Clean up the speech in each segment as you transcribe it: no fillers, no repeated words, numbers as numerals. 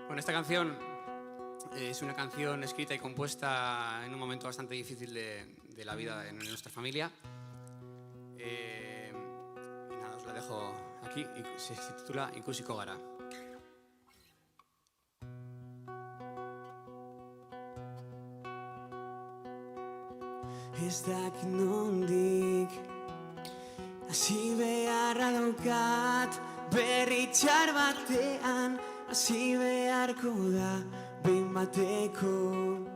Bueno, esta canción es una canción escrita y compuesta en un momento bastante difícil de la vida en nuestra familia. Y nada, os la dejo aquí y se titula Ikusiko gara. Ez dakit nondik hasi beharra daukat, berri txar batean hasi beharko da behin bateko.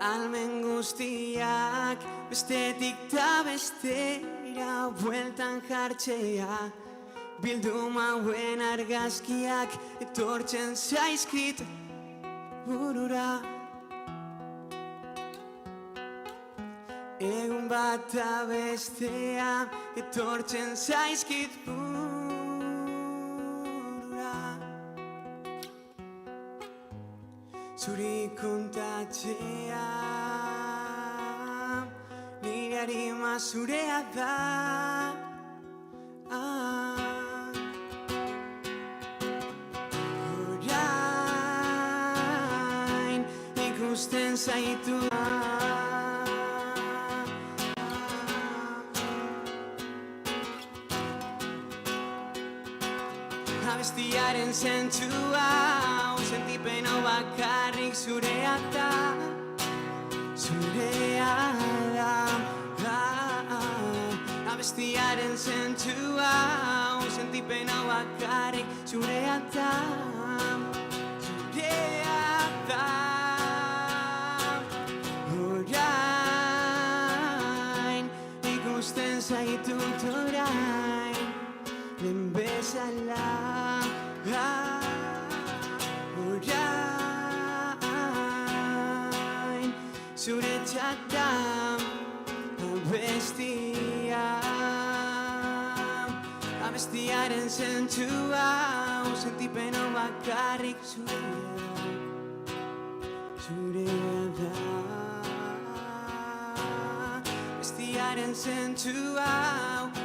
Almen guztiak bestetik ta bestera bueltan jartzea, bilduma hauen argazkiak etortzen zaizkit burura. Egun bat bestea etortzen zaizkit burura. Zuri kontatzea nire arima zurea da. Orain ikusten zaitu abestiaren zentzua, sentipen hau bakarrik zurea da, zurea da. Abestiaren zentzua, sentipen hau bakarrik zurea da, zurea da. Orain ikusten zaitut orain, lehen bezala. Orain zuretzat da abestiaren zentzua, sentipen hau bakarrik zurea da. Abestiaren zentzua,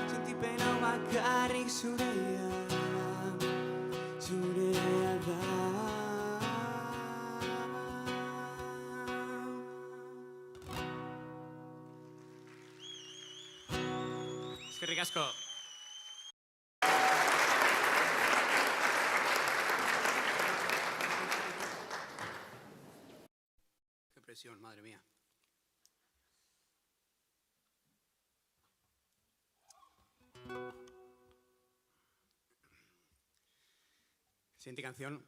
sentipen hau bakarrik zurea da. Eskerrik asko. Qué presión, madre mía. La siguiente canción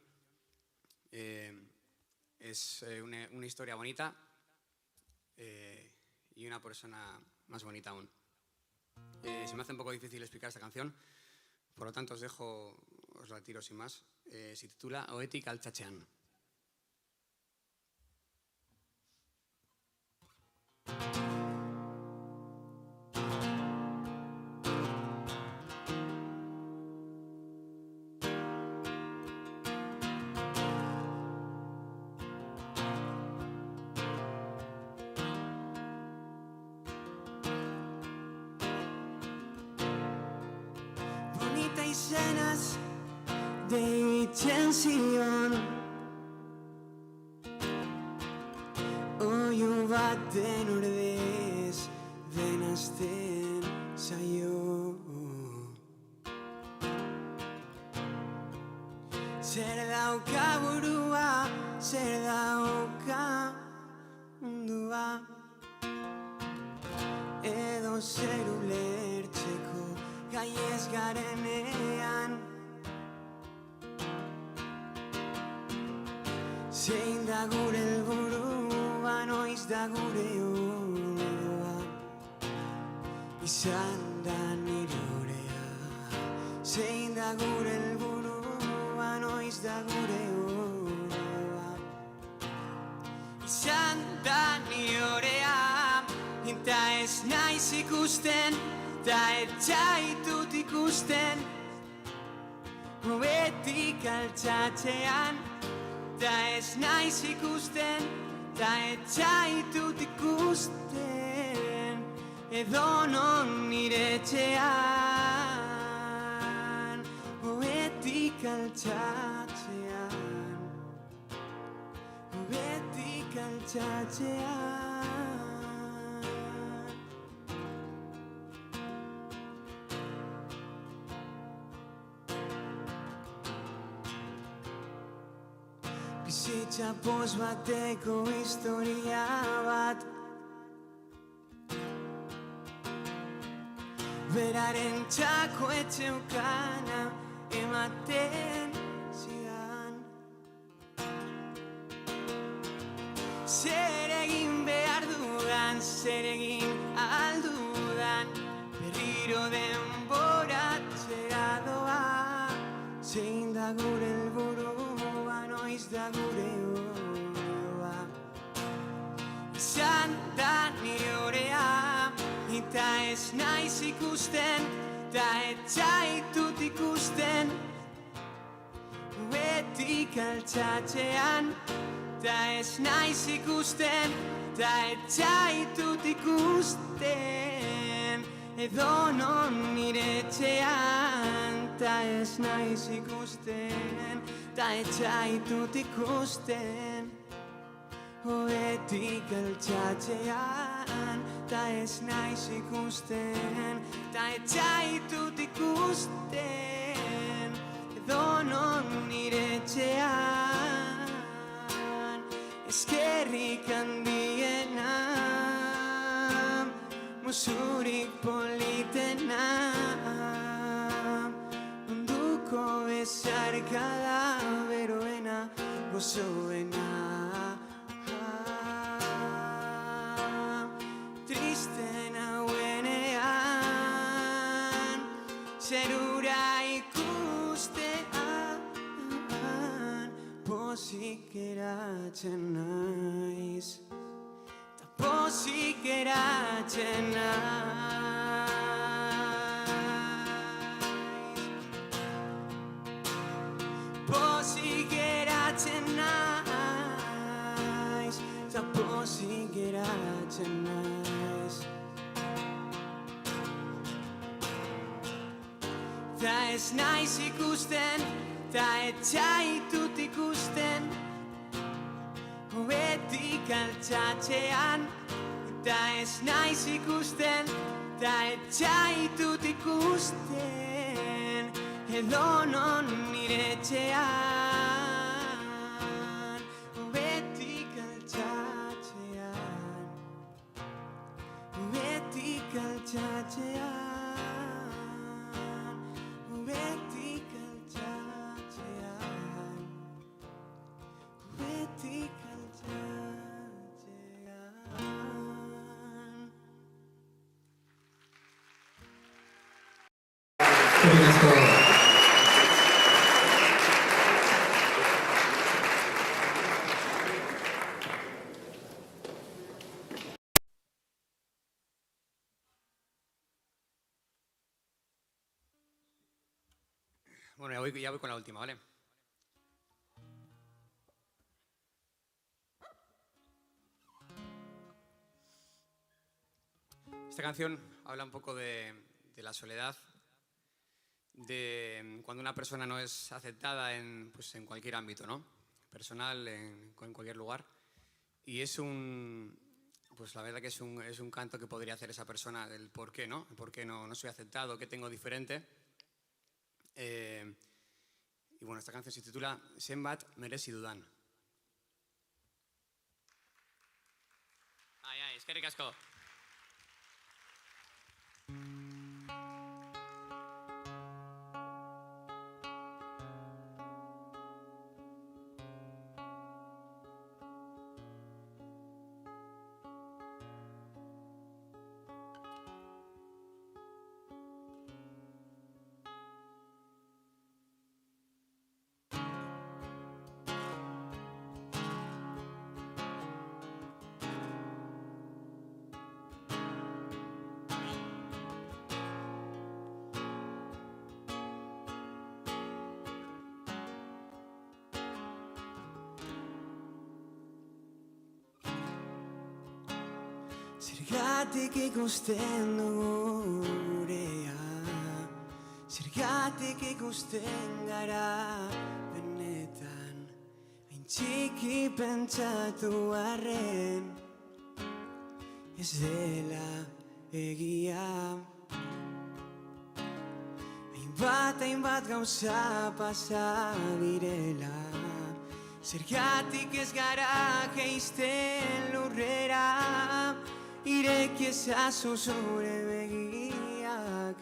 es una historia bonita y una persona más bonita aún. Se me hace un poco difícil explicar esta canción, por lo tanto os la tiro sin más. Se titula Ohetik Altxatxean. Izenaz deitzen zion, oihu baten ordez denazten zaio. Zer dauka burua, zer dauka mundua, edo zer ulertzeko gai ez garenean. Zein da gure helburua, noiz da gure oroa, izan da nire orea. Zein da gure helburua, noiz da gure oroa, izan da nire orea. Eta ez naiz ikusten, ta etxaitut ikusten, ohetik altxatxean. Ta ez naiz ikusten, ta etxaitut ikusten, edonon nire etxean, ohetik altxatxean. betik altxatxean. Bizitza poz bateko historia bat, beraren txako etxeukana ematen zidan. Zer egin behar dudan, zer egin aldudan, berriro denboratzera doa. Zein da gure helburua, noiz da gure oroa. Izan da nire orea, eta ez naiz ikusten, ta etxaitut ikusten. Betik altxatxean, ta ez naiz ikusten, ta etxaitut ikusten. Edonon nire etxean, ta ez naiz ikusten, ta etxaitut ikusten. Betik altxatxean, ta ez naiz ikusten, ta etxaitut ikusten. Edonon nire etxean, eskerrik handiena, musurik politena, munduko bezarkada beroena, gozoena. Triste nauenean, zerura ikustean, pozik geratzen naiz, ta pozik geratzen naiz. Pozik geratzen naiz, ta pozik geratzen naiz. Ta ez naiz ikusten, ta etxaitut ikusten. Betik altxatxean, ta ez naiz ikusten, ta etxaitut ikusten. Edonon nire etxean, betik altxatxean, betik altxatxean, betik altxatxean, betik altxatxean. Eskerrik asko. Bueno, ya voy con la última, ¿vale? Esta canción habla un poco de la soledad, de cuando una persona no es aceptada en cualquier ámbito, ¿no? Personal, en cualquier lugar. Y es la verdad que es un canto que podría hacer esa persona del por qué, ¿no? El por qué no soy aceptado, qué tengo diferente. Y bueno, esta canción se titula Zenbat merezi dudan. Ai, eskerrik asko. Zergatik ikusten dugu gurea, zergatik ikusten gara benetan, hain txiki pentsatu arren ez dela egia. Hainbat gauza pasa direla, zergatik ez gara geizten lurrera, ireki ezazu zure begiak,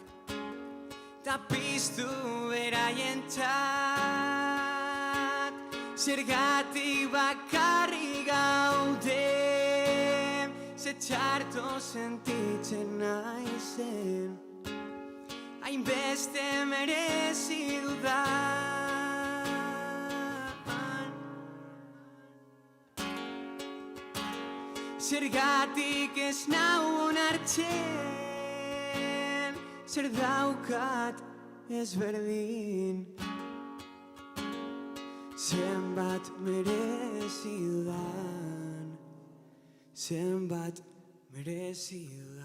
ta piztu beraientzat, zergatik bakarrik gaude, ze txarto sentitzen naizen, hainbeste merezi dudan. Zergatik ez nau onartzen, zer daukat ezberdin, zenbat merezi dudan, zenbat merezi dudan.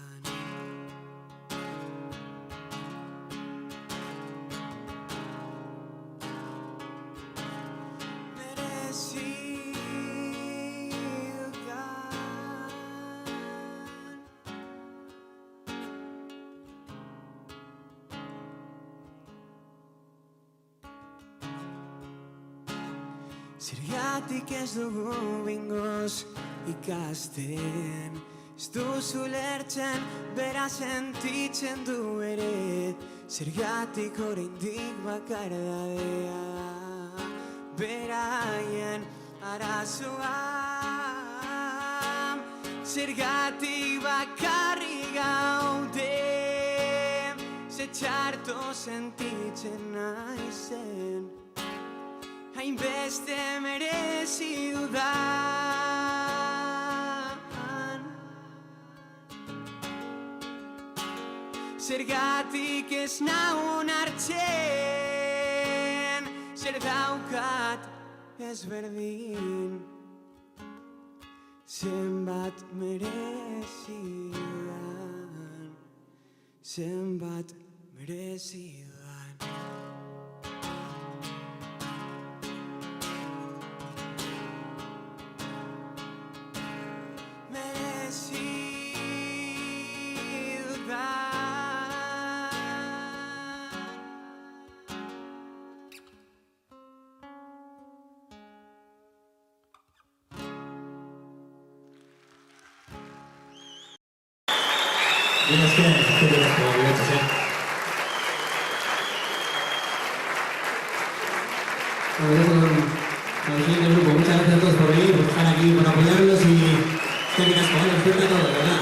Zergatik ez dugu bingoz ikasten, ez duzu lertzen, bera sentitzen du ere, zergatik oraindik bakardadea da, beraien arazoa. Zergatik bakarrik gaude, ze txarto sentitzen naizen, hainbeste merezi dudan. Zergatik ez nau onartzen, zer daukat ezberdin, zenbat merezi dudan, zenbat merezi dudan. Mila esker, eskerrik asko, Bilatxo. Del grupo, muchas gracias a todos por venir, por estar aquí, por apoyarnos y eskerrik asko, suerte a todos, ¿verdad?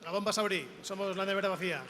Gabón Basauri, somos La Nevera Vacía.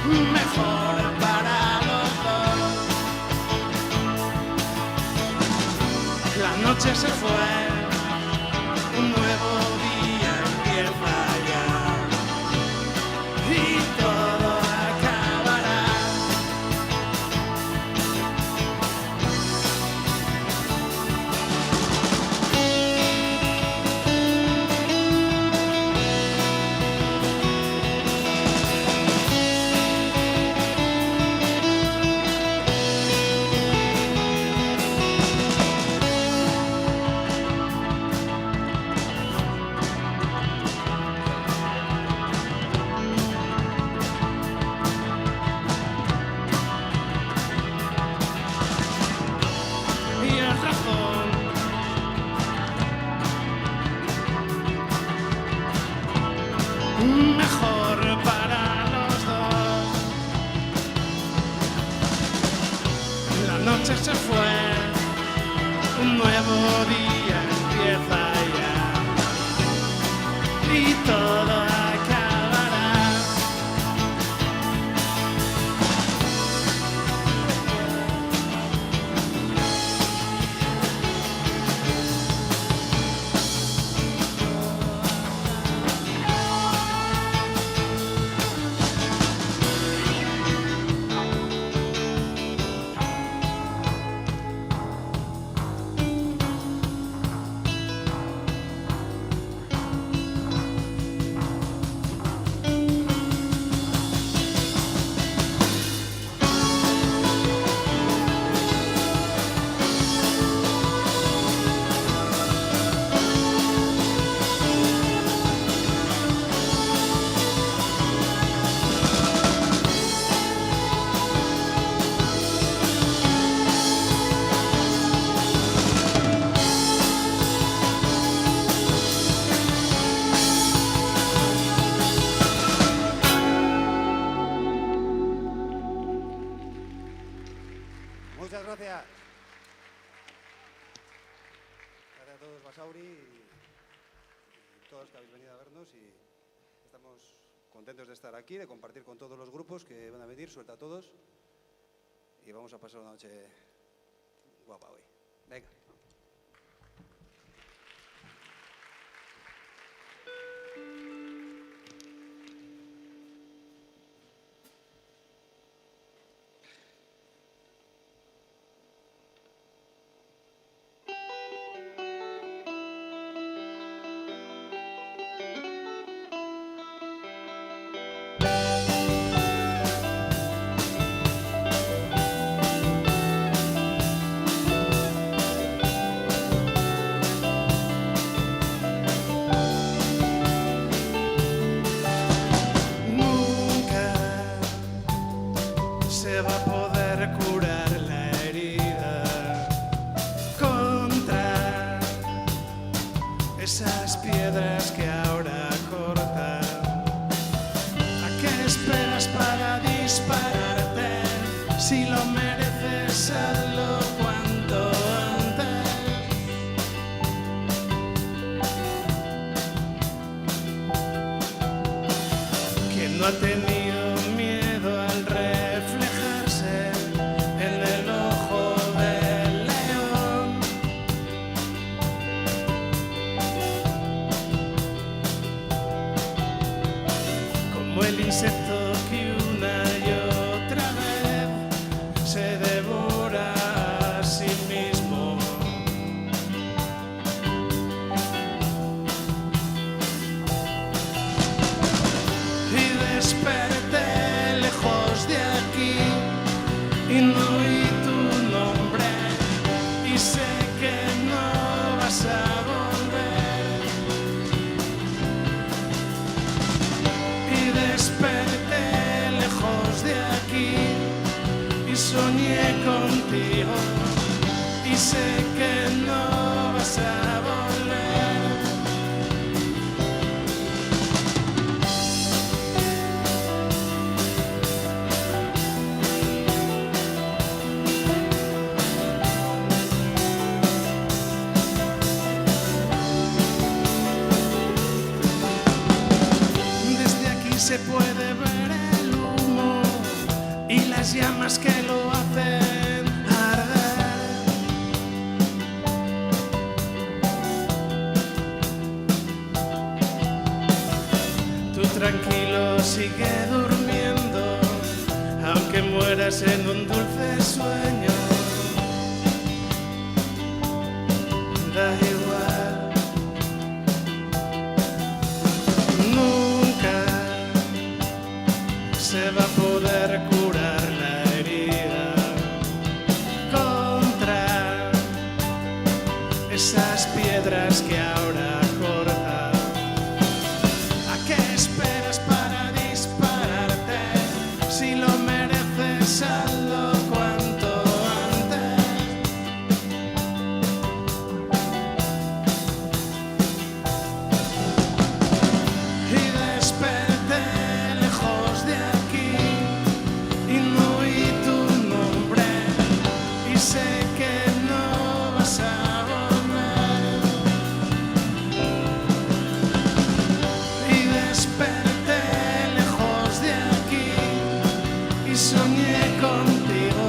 Mejor para los dos. noche se fue, un nuevo día empieza ya y todo acabará. Y el razón mejor para los dos. La noche se fue, un nuevo día empieza ya y todo acabará. Muchas gracias. Gracias a todos, Basauri, y todos que habéis venido a vernos. Y estamos contentos de estar aquí, de compartir con todos los grupos que van a venir. Suelta a todos. Y vamos a pasar una noche guapa hoy. Venga. Nunca se va a poder curar la herida contra esas piedras que ahora cortan. ¿A qué esperas para dispararte? Si lo mereces, hazlo cuanto antes. ¿Quién no ha tenido miedo al reflejarse en el ojo del león? Como el insecto que una y otra vez se devora a sí mismo. Y desperté lejos de aquí y no oí tu nombre y sé que no vas a volver. Y desperté lejos de aquí y soñé contigo y sé que no vas a volver. Desde aquí se puede ver el humo y las llamas que lo hacen arder. sigue durmiendo, aunque mueras en un dulce sueño. Da igual, nunca se va a poder curar la herida contra esas piedras que ahora cortan. ¿A qué esperas para dispararte? Si lo mereces, hazlo cuanto antes. Y desperté lejos de aquí y no oí tu nombre, y sé que no vas a volver. Y desperté lejos de aquí y soñé contigo,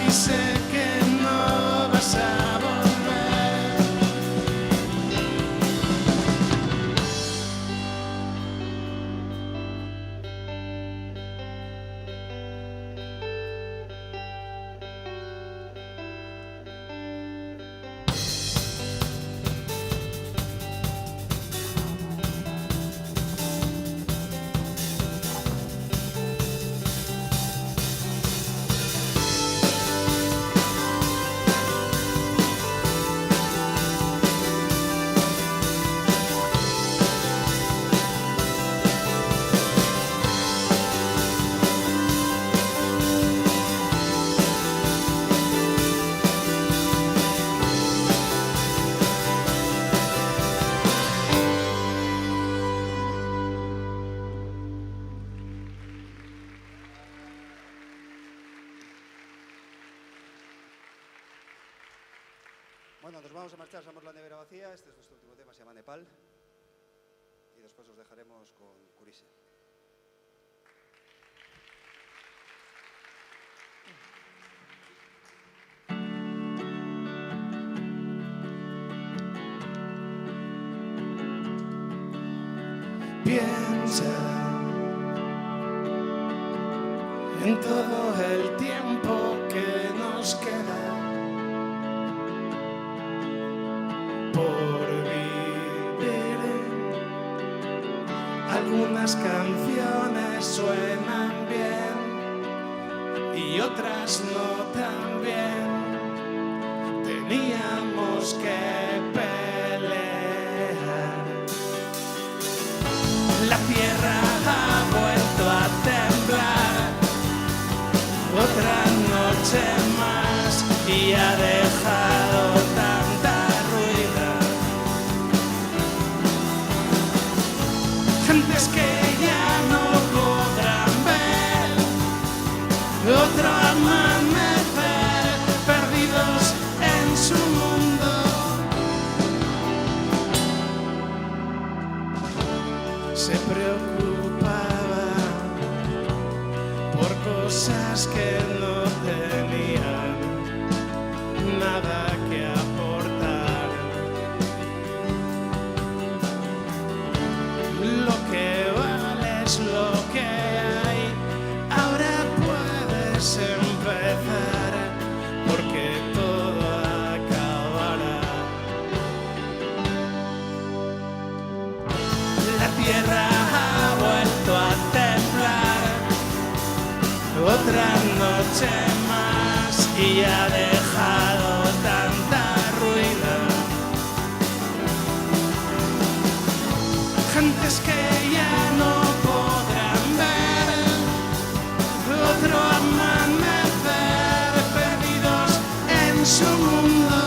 y sé que no vas a volver. Bueno, nos vamos a marchar, somos La Nevera Vacía. Este es nuestro último tema, se llama Nepal. Y después os dejaremos con Curise. Piensa en todo el tiempo que nos queda por vivir. Algunas canciones suenan bien y otras no tan bien. Teníamos que pelear. La tierra ha vuelto a temblar otra noche más y ha dejado tanta ruina. Gentes que ya no podrán ver otro amanecer, perdidos en su mundo. Se preocupaba por cosas que no tenían nada que aportar. Lo que vale es lo que hay. Ahora puedes empezar, porque todo acabará. La tierra ha vuelto a temblar otra noche más y ha dejado tanta ruina. Gentes que ya no podrán ver otro amanecer, perdidos en su mundo.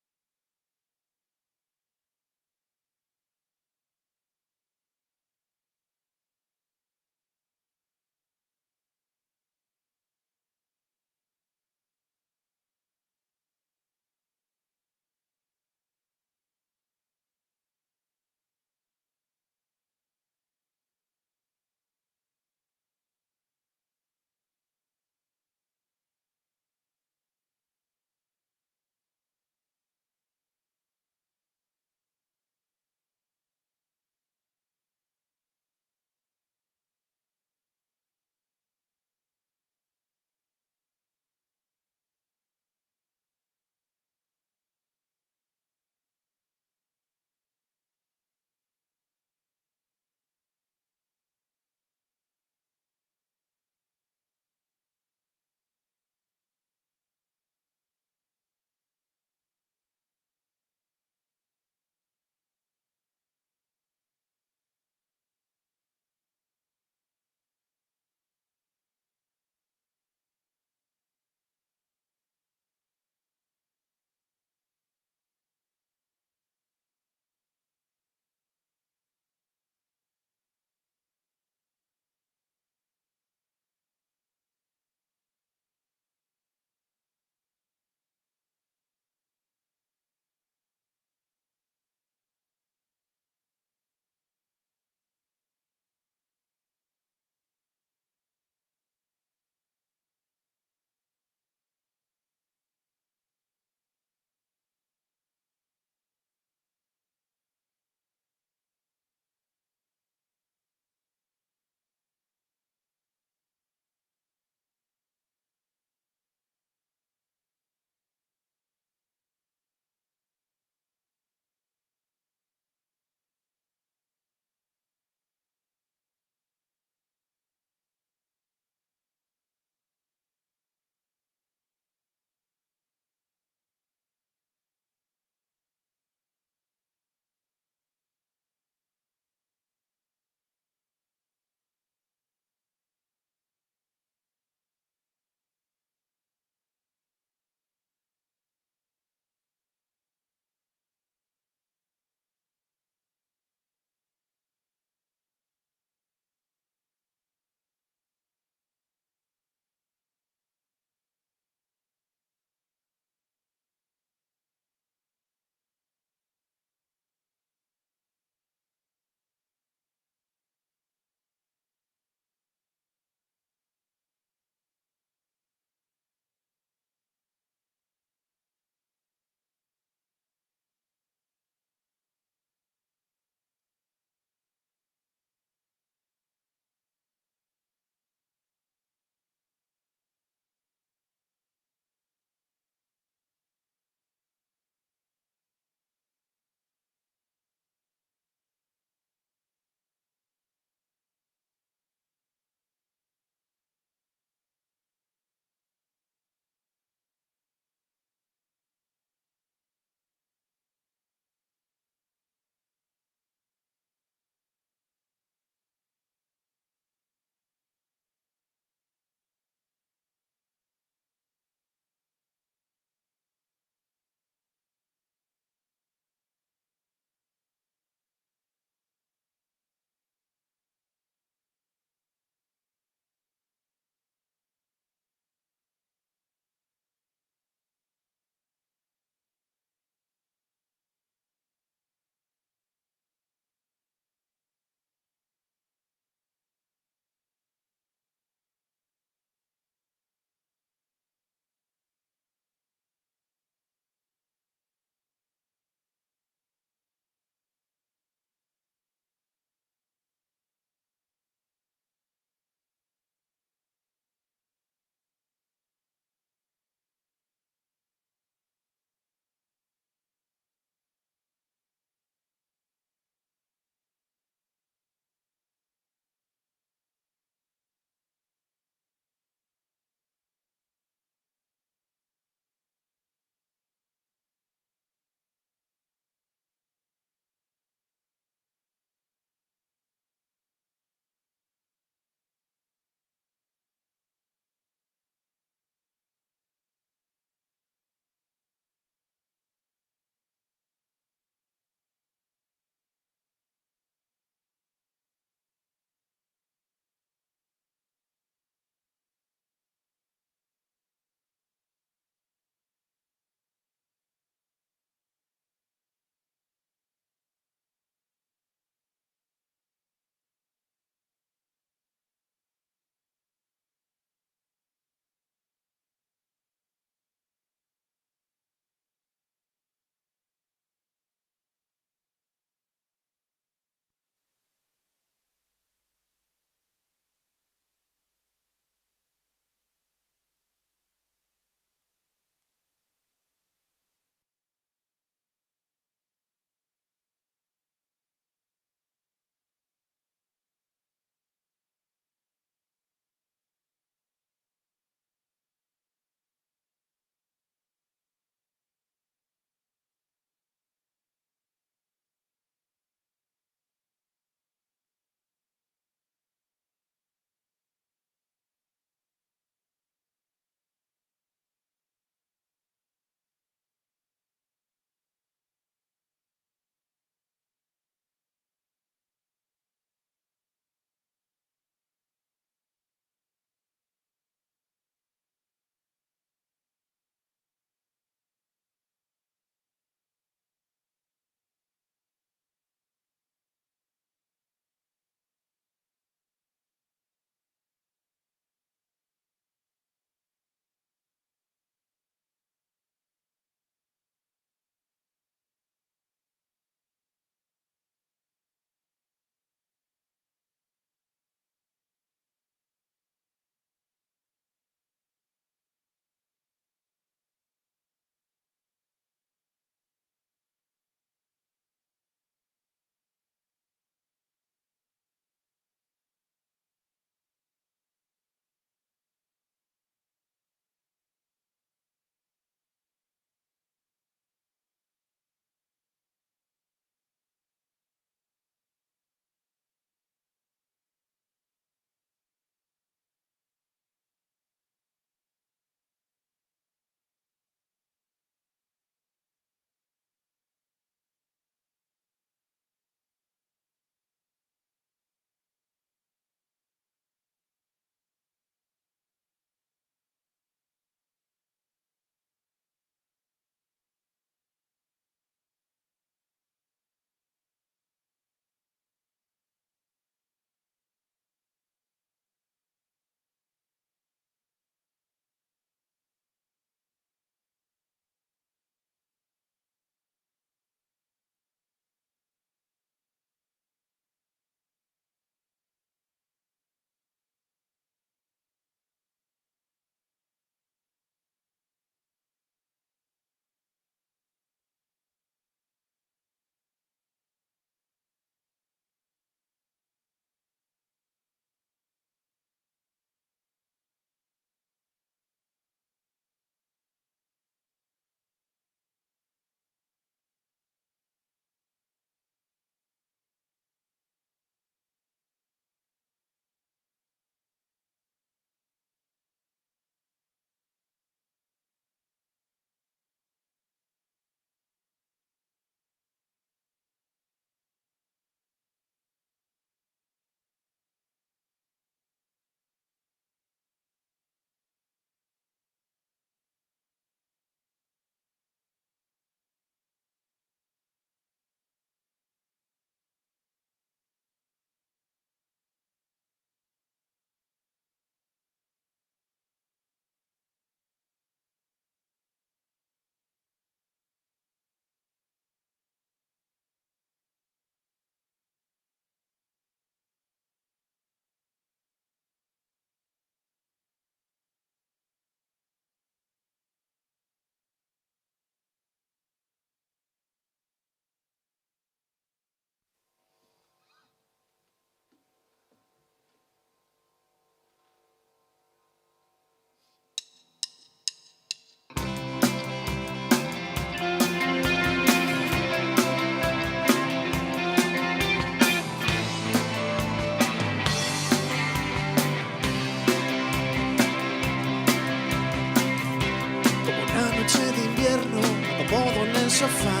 sofá.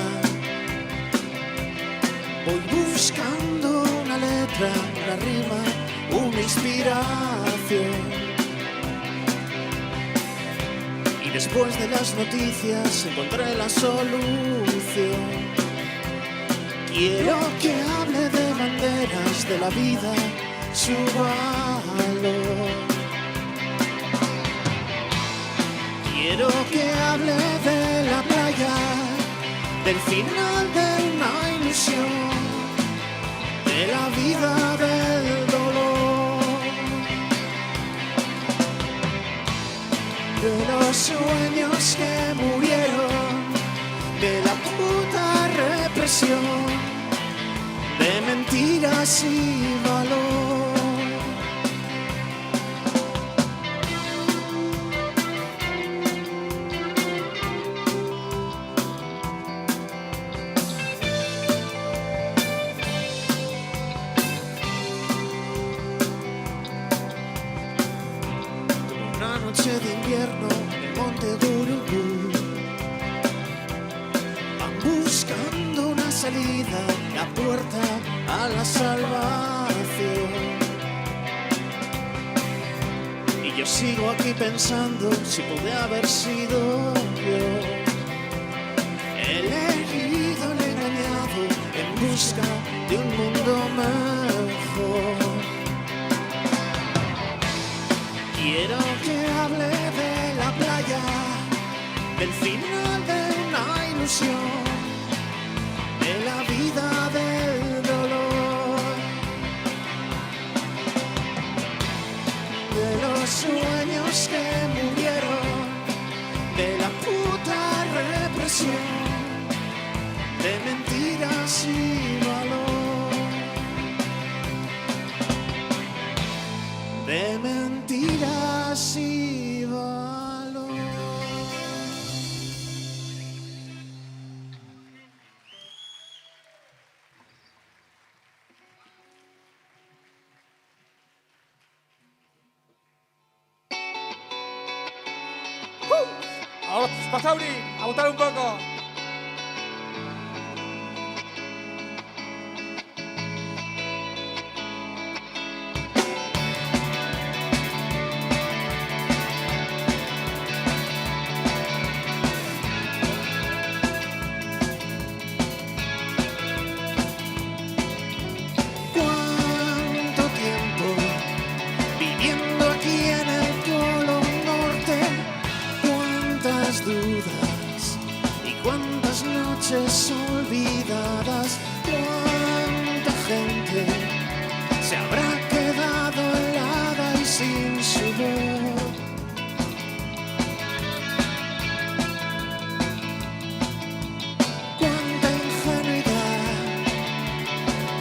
Voy buscando una letra, una rima, una inspiración. Y después de las noticias encontré la solución. Quiero que hable de banderas, de la vida, su valor. Quiero que hable de la playa, del final de una ilusión, de la vida, del dolor, de los sueños que murieron, de la puta represión, de mentiras y valor. Una noche de invierno en el monte Durubú, van buscando una salida, la puerta a la salvación. Y yo sigo aquí pensando si pude haber sido yo, elegido, el engañado, en busca de un mundo mejor. Quiero que hable de la playa, del final de una ilusión, de la vida, del dolor, de los sueños que murieron, de la puta represión, de mentiras y valor, de mentiras y valor. Ahora, Basauri, a votar un poco. ¿Cuánto tiempo viviendo aquí en el Polo Norte? ¿Cuántas dudas y cuántas noches olvidadas? ¿Cuánta gente se habrá quedado helada y sin su voz? Cuánta ingenuidad,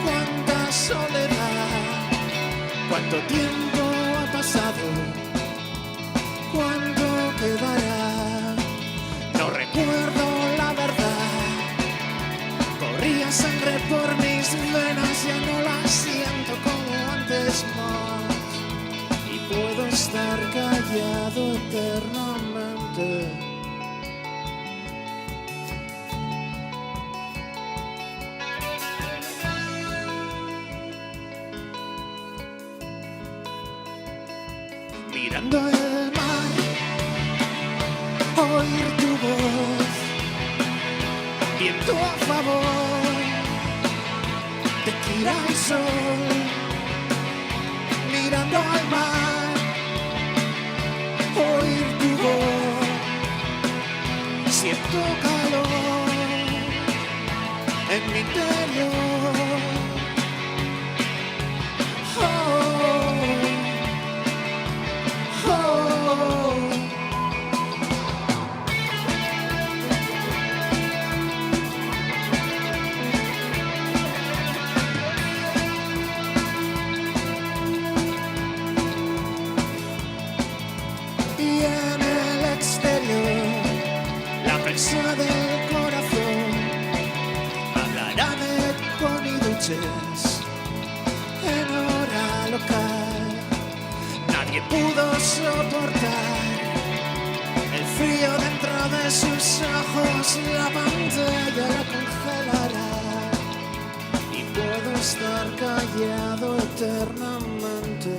cuánta soledad, cuánto tiempo ha pasado, cuánto quedará. No recuerdo la verdad, corría sangre por mis venas, ya no la siento como antes más, y puedo estar callado eternamente. Mirando el mar, oír tu voz, viento a favor, tequila y sol. Mirando al mar, oír tu voz, siento calor en mi interior. Oh, oh, oh. Y en el exterior, la presa del corazón hablará de coniduches en hora local. Nadie pudo soportar el frío dentro de sus ojos, la pantalla estar callado eternamente.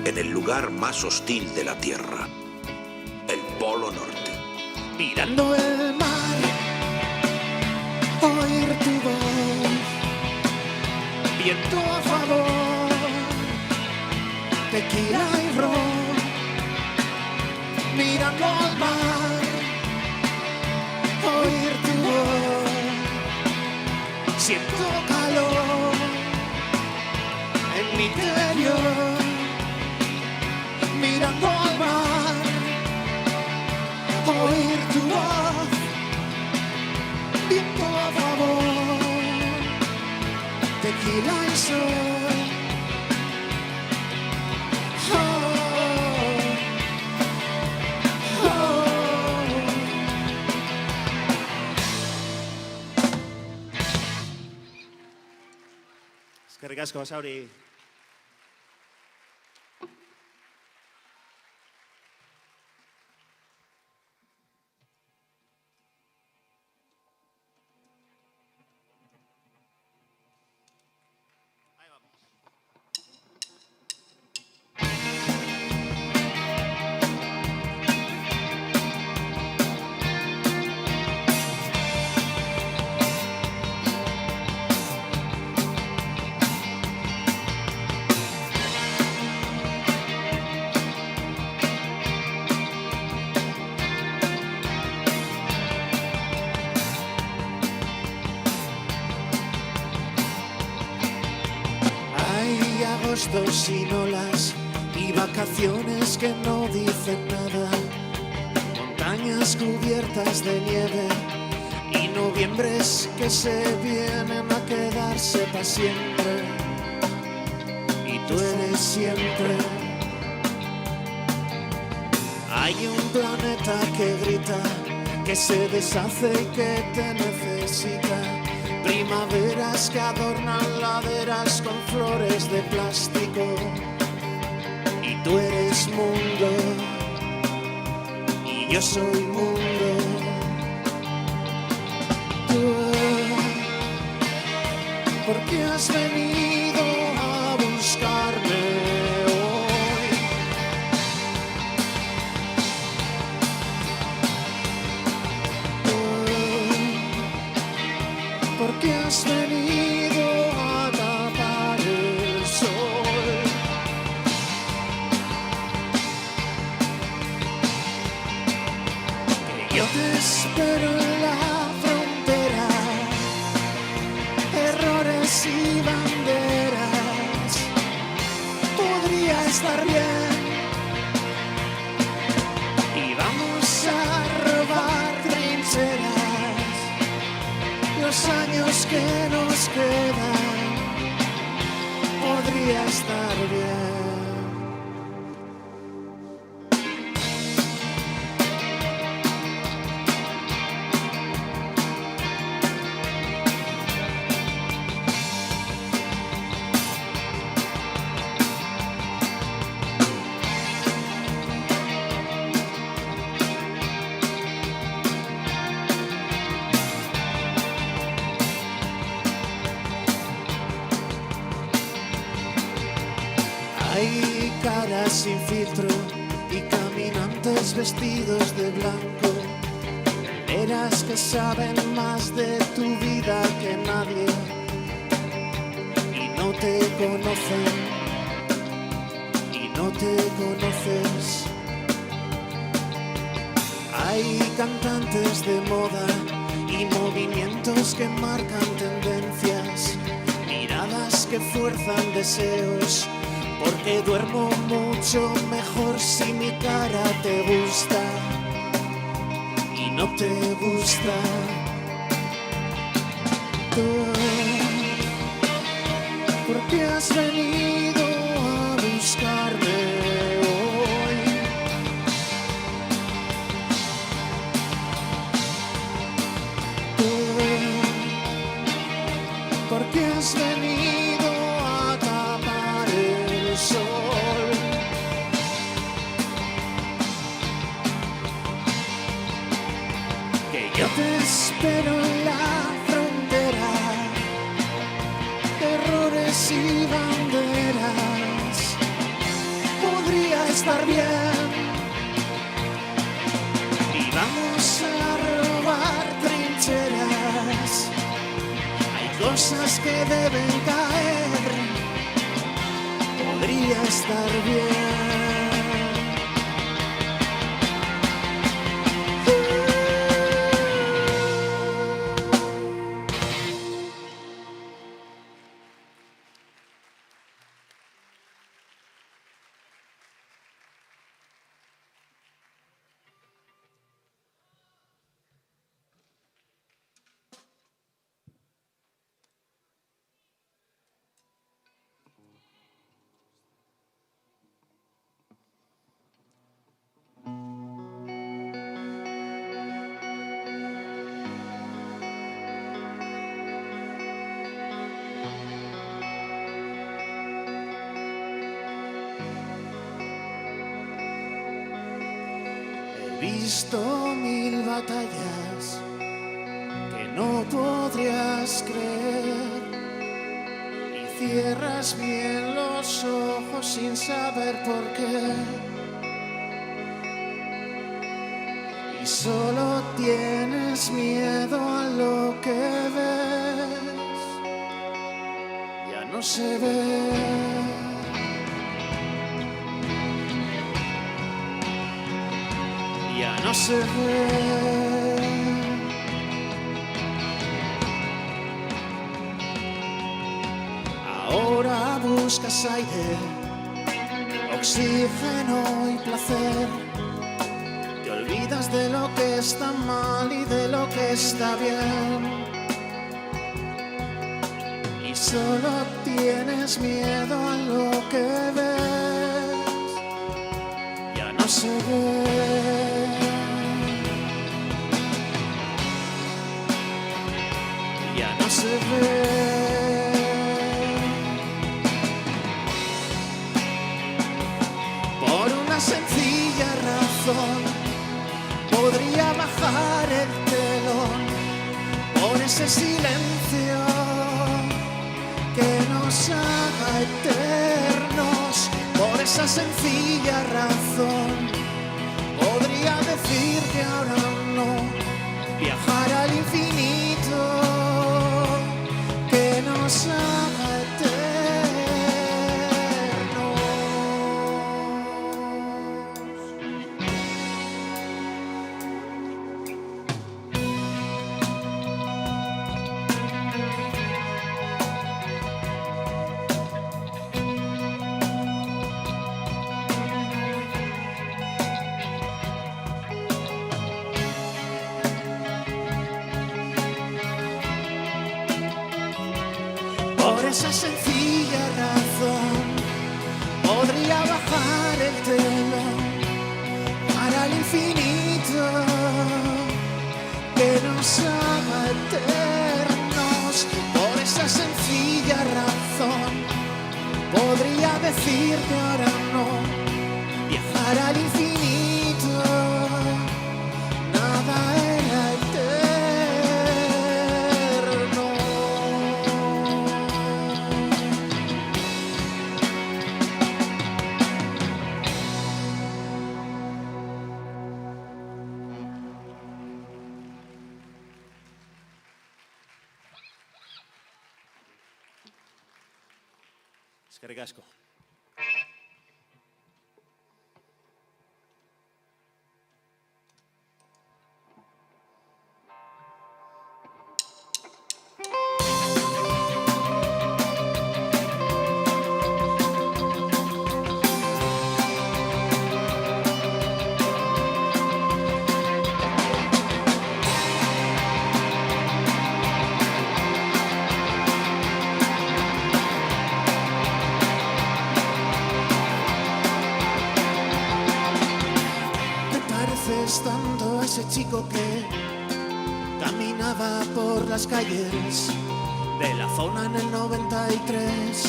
En el lugar más hostil de la Tierra, el Polo Norte. Mirando el mar, oír tu voz, viento a favor, tequila y ron. Mirando al mar, oír tu voz, siento calor en mi interior. Mirando al mar, oír tu voz, viento a favor, tequila y sol. Oh, oh. Eskerrik asko, Basauri. Sin olas y vacaciones que no dicen nada, montañas cubiertas de nieve y noviembres que se vienen a quedarse para siempre, y tú eres siempre. Hay un planeta que grita, que se deshace y que te necesita. Primaveras que adornan laderas con flores de plástico, y tú eres mundo y yo soy mundo. Tú, ¿por qué has venido a buscarme hoy? ¿Por qué has venido a tapar el sol? Que yo te espero en la frontera, errores y banderas, podría estar bien. Y vamos a robar trincheras, los años que nos quedan, podría estar bien. Hay caras sin filtro y caminantes vestidos de blanco, eras que saben más de tu vida que nadie y no te conocen y no te conoces. Hay cantantes de moda y movimientos que marcan tendencias, miradas que fuerzan deseos. Porque duermo mucho mejor si mi cara te gusta y no te gusta. Tú, ¿por qué has venido a buscarme hoy? Tú, ¿por qué has venido a tapar el sol? estar bien. Y vamos a robar trincheras. Hay cosas que deben caer. Podría estar bien. He visto 1000 batallas que no podrías creer y cierras bien los ojos sin saber por qué y solo tienes miedo a lo que ves, ya no se ve. Ya no se ve. Ahora buscas aire, oxígeno y placer. Te olvidas de lo que está mal y de lo que está bien. Y solo tienes miedo a lo que ves. Ya no se ve. Ya no se ve. Por una sencilla razón podría bajar el telón por ese silencio que nos haga eternos. Por esa sencilla razón podría decir que ahora no, viajar al infinito que nos haga eternos. Por esa sencilla razón podría bajar el telón para el infinito que nos haga eternos. Por esa sencilla razón podría decir que ahora no, viajar al infinito, nada era eterno. Eskerrik asko. Tanto a ese chico que caminaba por las calles de la zona en el 93,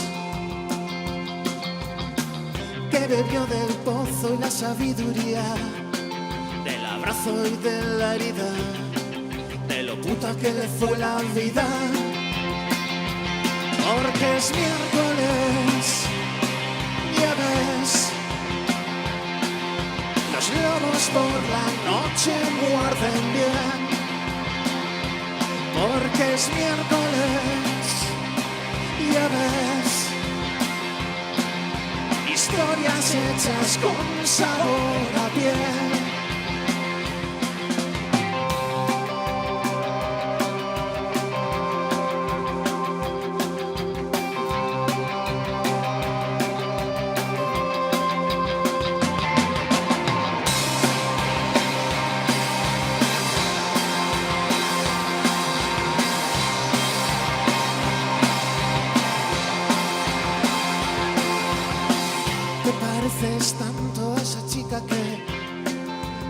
que bebió del pozo y la sabiduría, del abrazo y de la herida, de lo puta que le fue la vida. Porque es miércoles, ya ves, lobos por la noche muerden bien, porque es miércoles, ya ves, historias hechas con sabor a piel. Te pareces tanto a esa chica que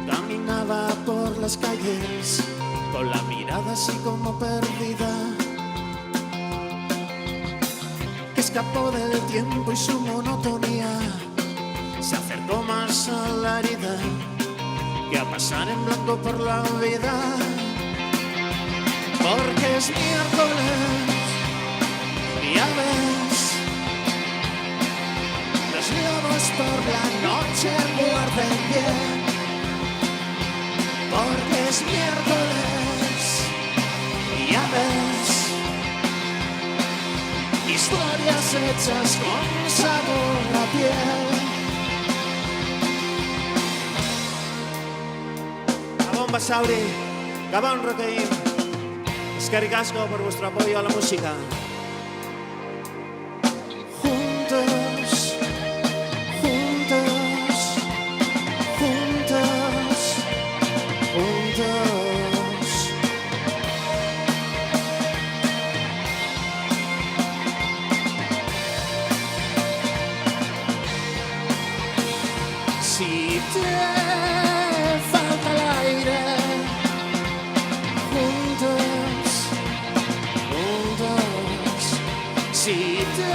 caminaba por las calles con la mirada así como perdida, que escapó del tiempo y su monotonía, se acercó más a la herida que a pasar en blanco por la vida, porque es miércoles, ya ves, los lobos por la noche muerden bien, porque es miércoles, ya ves, historias hechas con sabor a piel. Gabón Basauri, Gabón Roqueín, eskerrik asko por vuestro apoyo a la música. Juntos, juntos, juntos, juntos. Si te falta el aire, juntos, juntos. Si te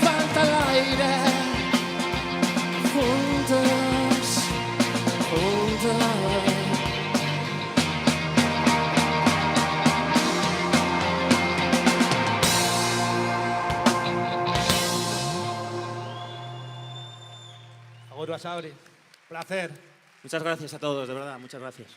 falta el aire, juntos, juntos. Agur Basauri. Placer. Muchas gracias a todos, de verdad, muchas gracias.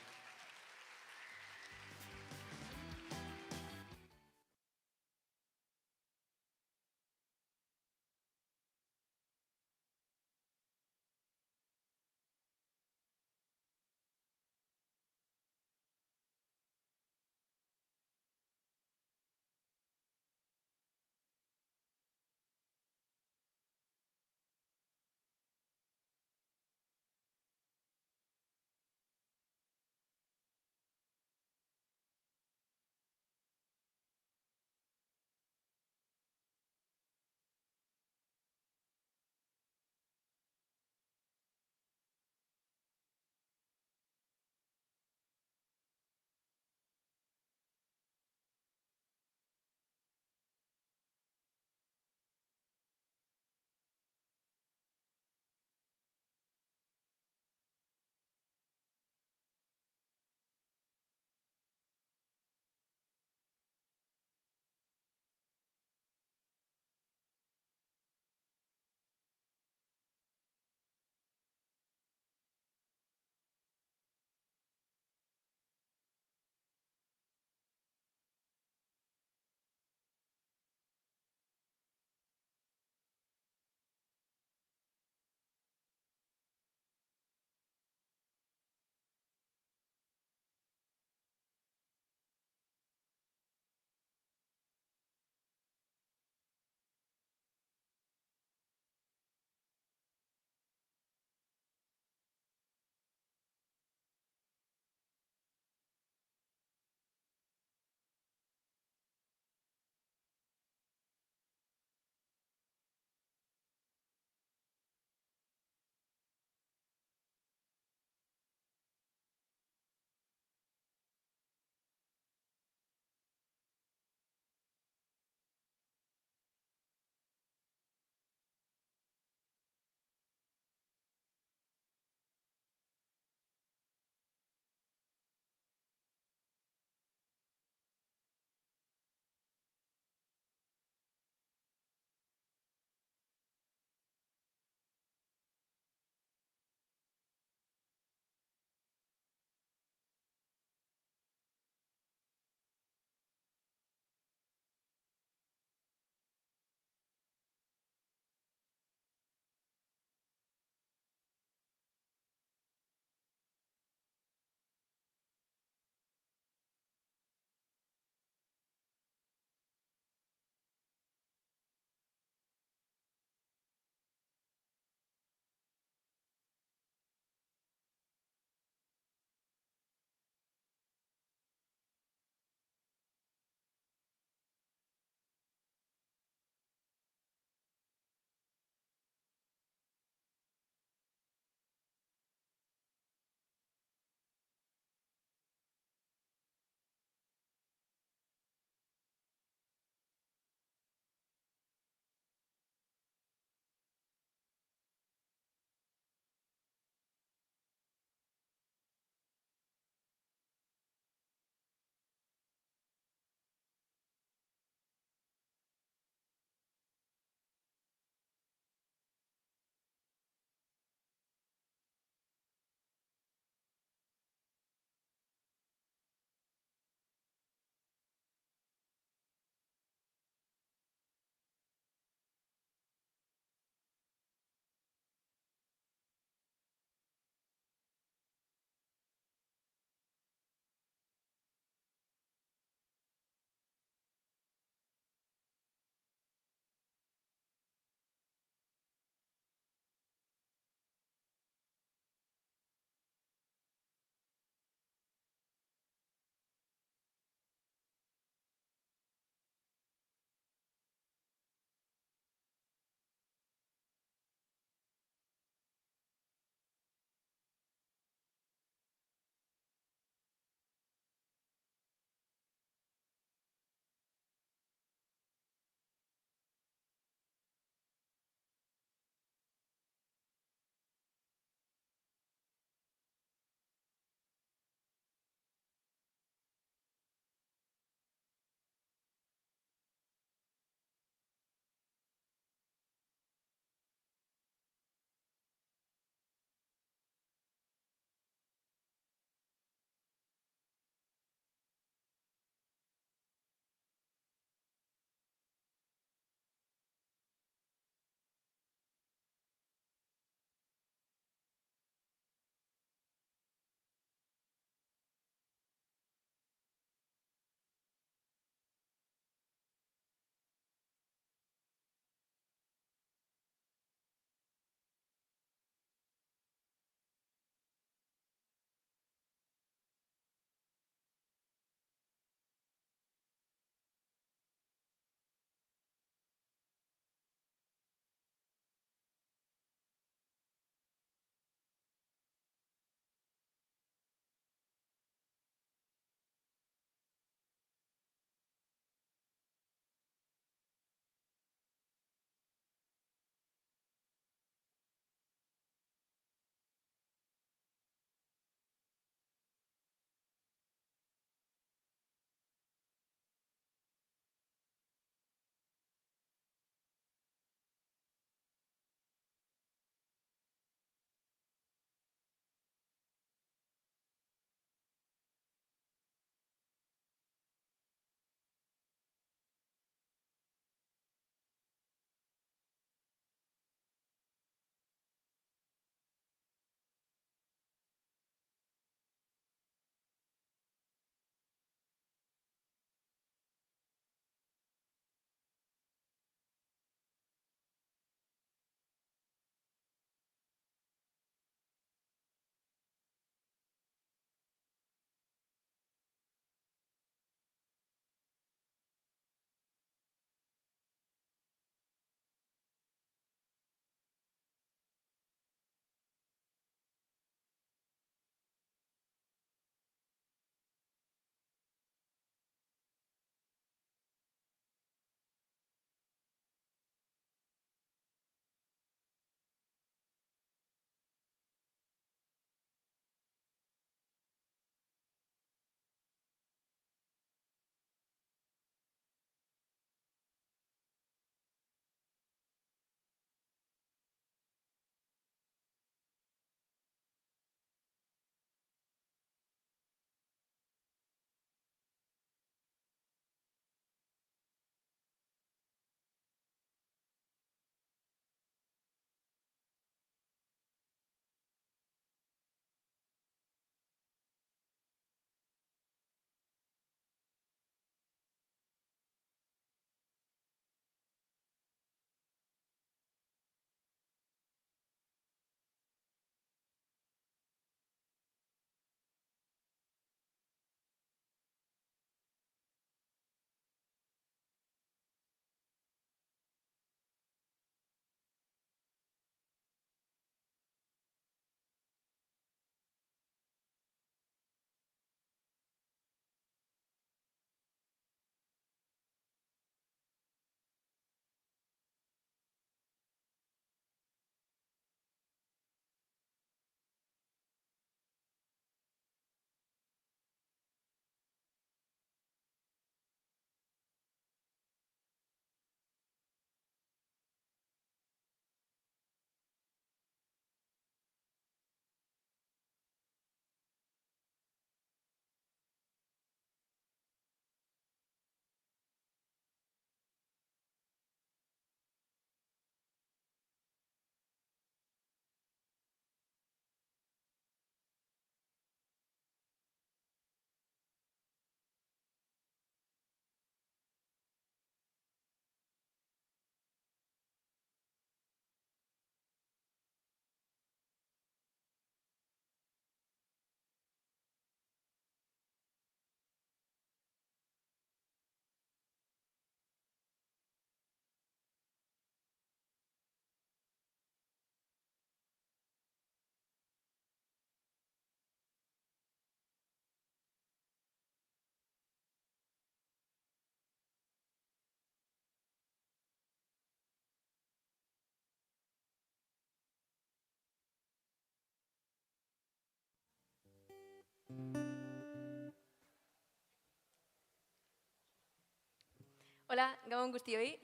Hola, Gabon Guztioi.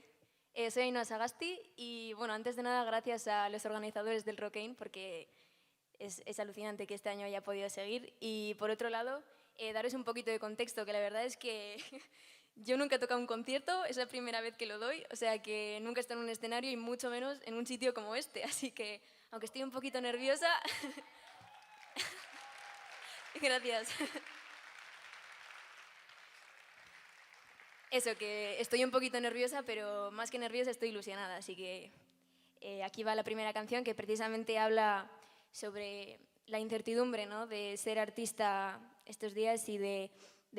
Soy Ainhoa Sagasti y, bueno, antes de nada, gracias a los organizadores del Rockein porque es alucinante que este año haya podido seguir. Y, por otro lado, daros un poquito de contexto, que la verdad es que yo nunca he tocado un concierto, es la primera vez que lo doy, o sea que nunca he estado en un escenario y mucho menos en un sitio como este. Así que, aunque estoy un poquito nerviosa... Gracias. Eso, que estoy un poquito nerviosa, pero más que nerviosa estoy ilusionada. Así que aquí va la primera canción que precisamente habla sobre la incertidumbre, ¿no?, de ser artista estos días y de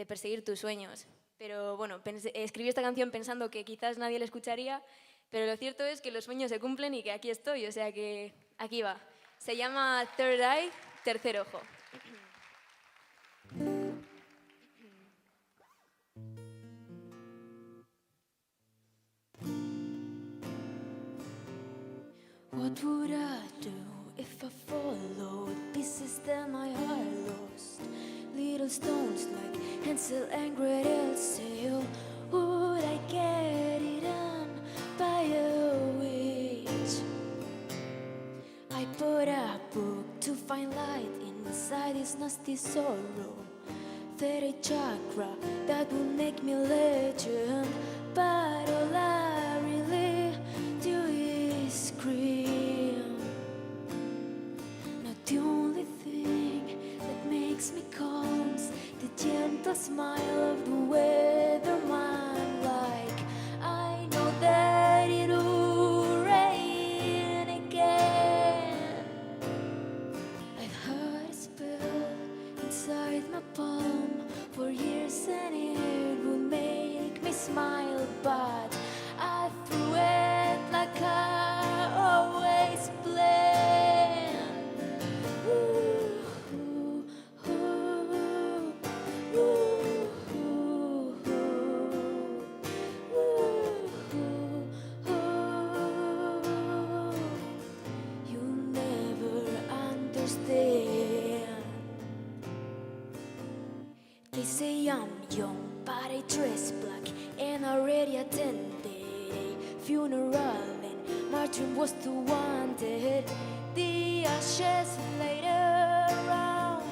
perseguir tus sueños. Pero bueno, escribí esta canción pensando que quizás nadie la escucharía, pero lo cierto es que los sueños se cumplen y que aquí estoy, o sea que aquí va. Se llama Third Eye, Tercer Ojo. What would I do if I followed pieces that my heart lost? Little stones like Hansel and Gretel sail. Would I get eaten by a witch? I bought a book to find light inside this nasty sorrow. Third chakra that would make me legend, but all I really do is scream. Not the only thing that makes me calm is the gentle smile of the weatherman. Like I know that it'll rain again. I've heard a spell inside my palm for years and it would make me smile, but I threw it like I always planned. You'll never understand. They say I'm young, but I dress black and already attended a funeral, and my dream was to wanted the ashes laid around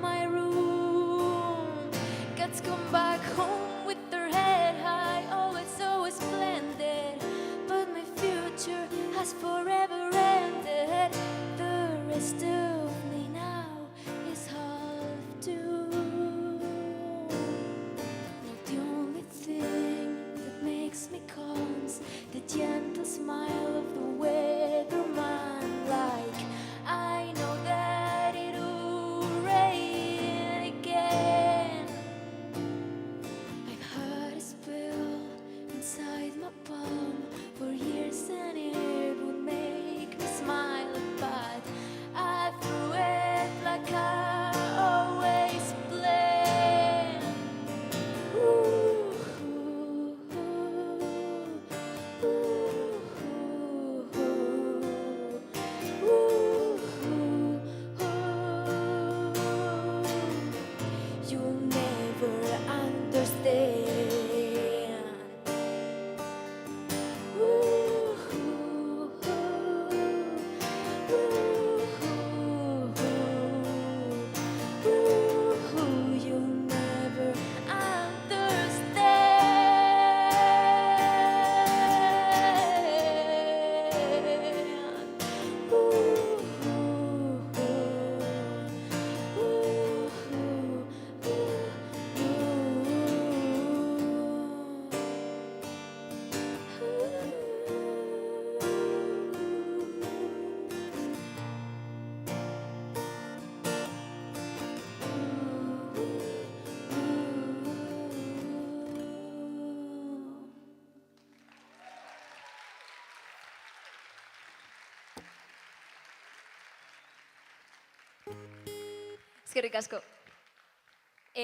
my room. Cats come back home with their head high, oh it's so splendid, but my future has forever ended. The rest of me now is half doomed. Not the only thing that makes me calm is the gentle smile of the weatherman. Like I know that it'll rain again. I've had a spell inside my palm for years and it would make me smile, but I threw it like I always planned. You'll never understand. You'll never Es que ricasco.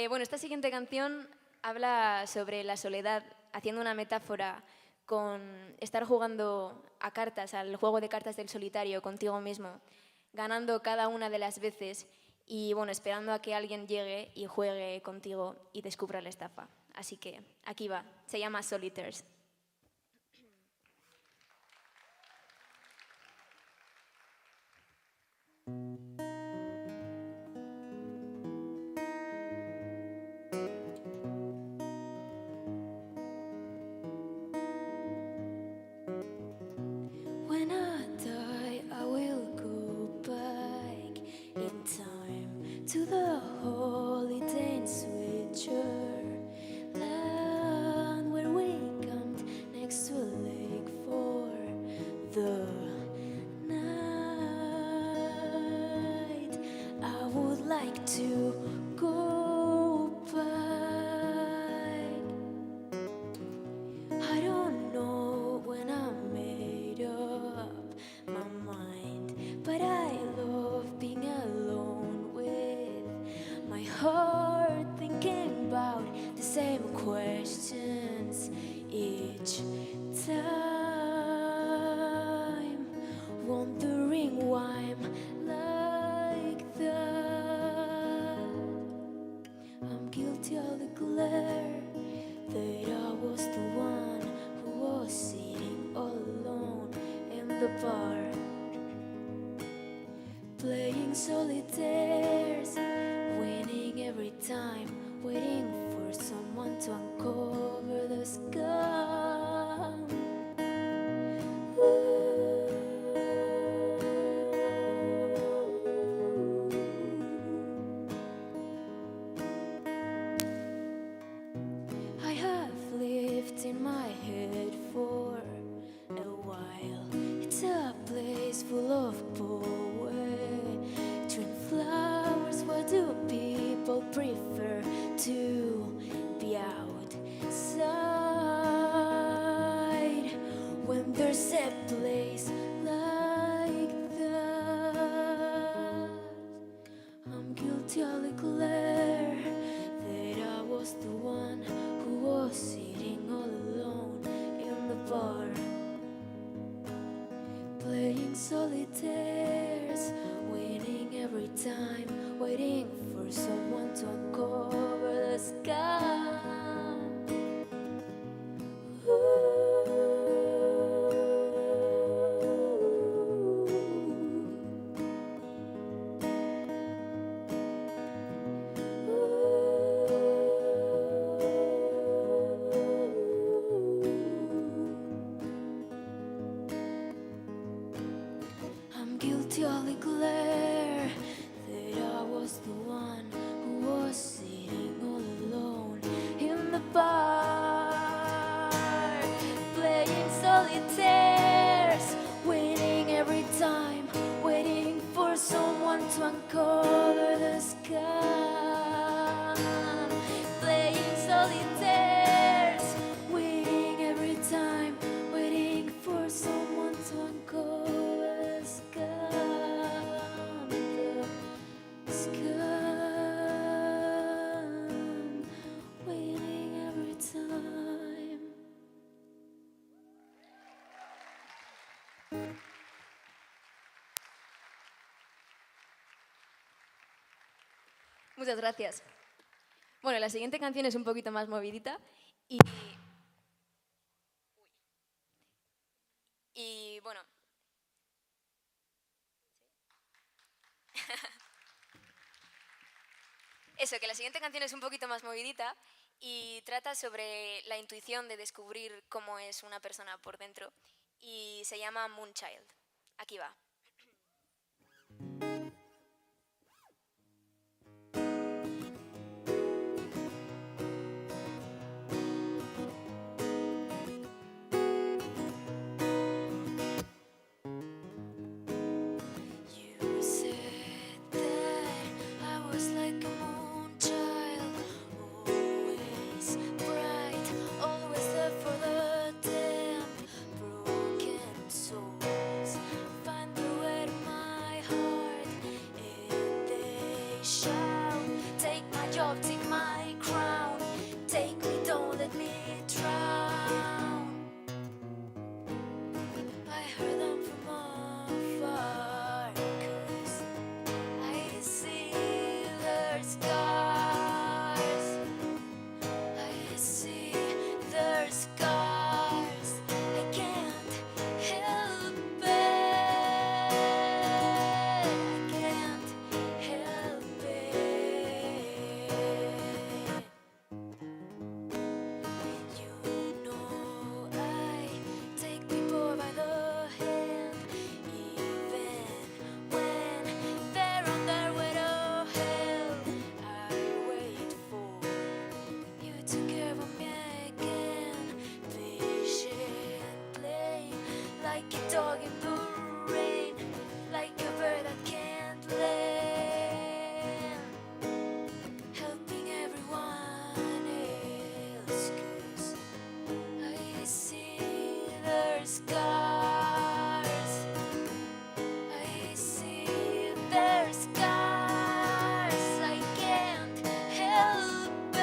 Bueno, esta siguiente canción habla sobre la soledad, haciendo una metáfora con estar jugando a cartas, al juego de cartas del solitario contigo mismo, ganando cada una de las veces y bueno, esperando a que alguien llegue y juegue contigo y descubra la estafa. Así que aquí va, se llama Solitaires. When I die, I will go back in time to the holiday in Switzerland, where we camped next to a lake for the night. I would like to go back. I don't know when I made up my mind, but I love being alone with my heart, thinking about the same questions each time, wondering why I'm like that. I'm guilty, I'll declare that I was the one who was sitting all alone in the bar, playing solitaires, winning every time, waiting for someone to uncover the scum. I have lived in my head for a while. It's a place full of poetry and flowers. Why do people prefer to be outside when there's a place like that? I'm guilty, I'll declare that I was the one who was sitting all alone in the bar, playing solitaires, winning every time, waiting for someone to uncover the scum. I'm guilty, I'll declare that I was the one who was sitting all alone in the bar, playing solitaires, winning every time, waiting for someone to uncover the scum. Playing solitaires, winning every time, waiting for someone to uncover the scum. The scum, waiting every time. Muchas gracias. Bueno, la siguiente canción es un poquito más movidita y bueno. Eso, que la siguiente canción es un poquito más movidita y trata sobre la intuición de descubrir cómo es una persona por dentro y se llama Moonchild. Aquí va. You said that I was like a moon child, always bright, always there for the damp, broken souls. Find the else, 'cause I see their scars. I see their scars. I can't help it.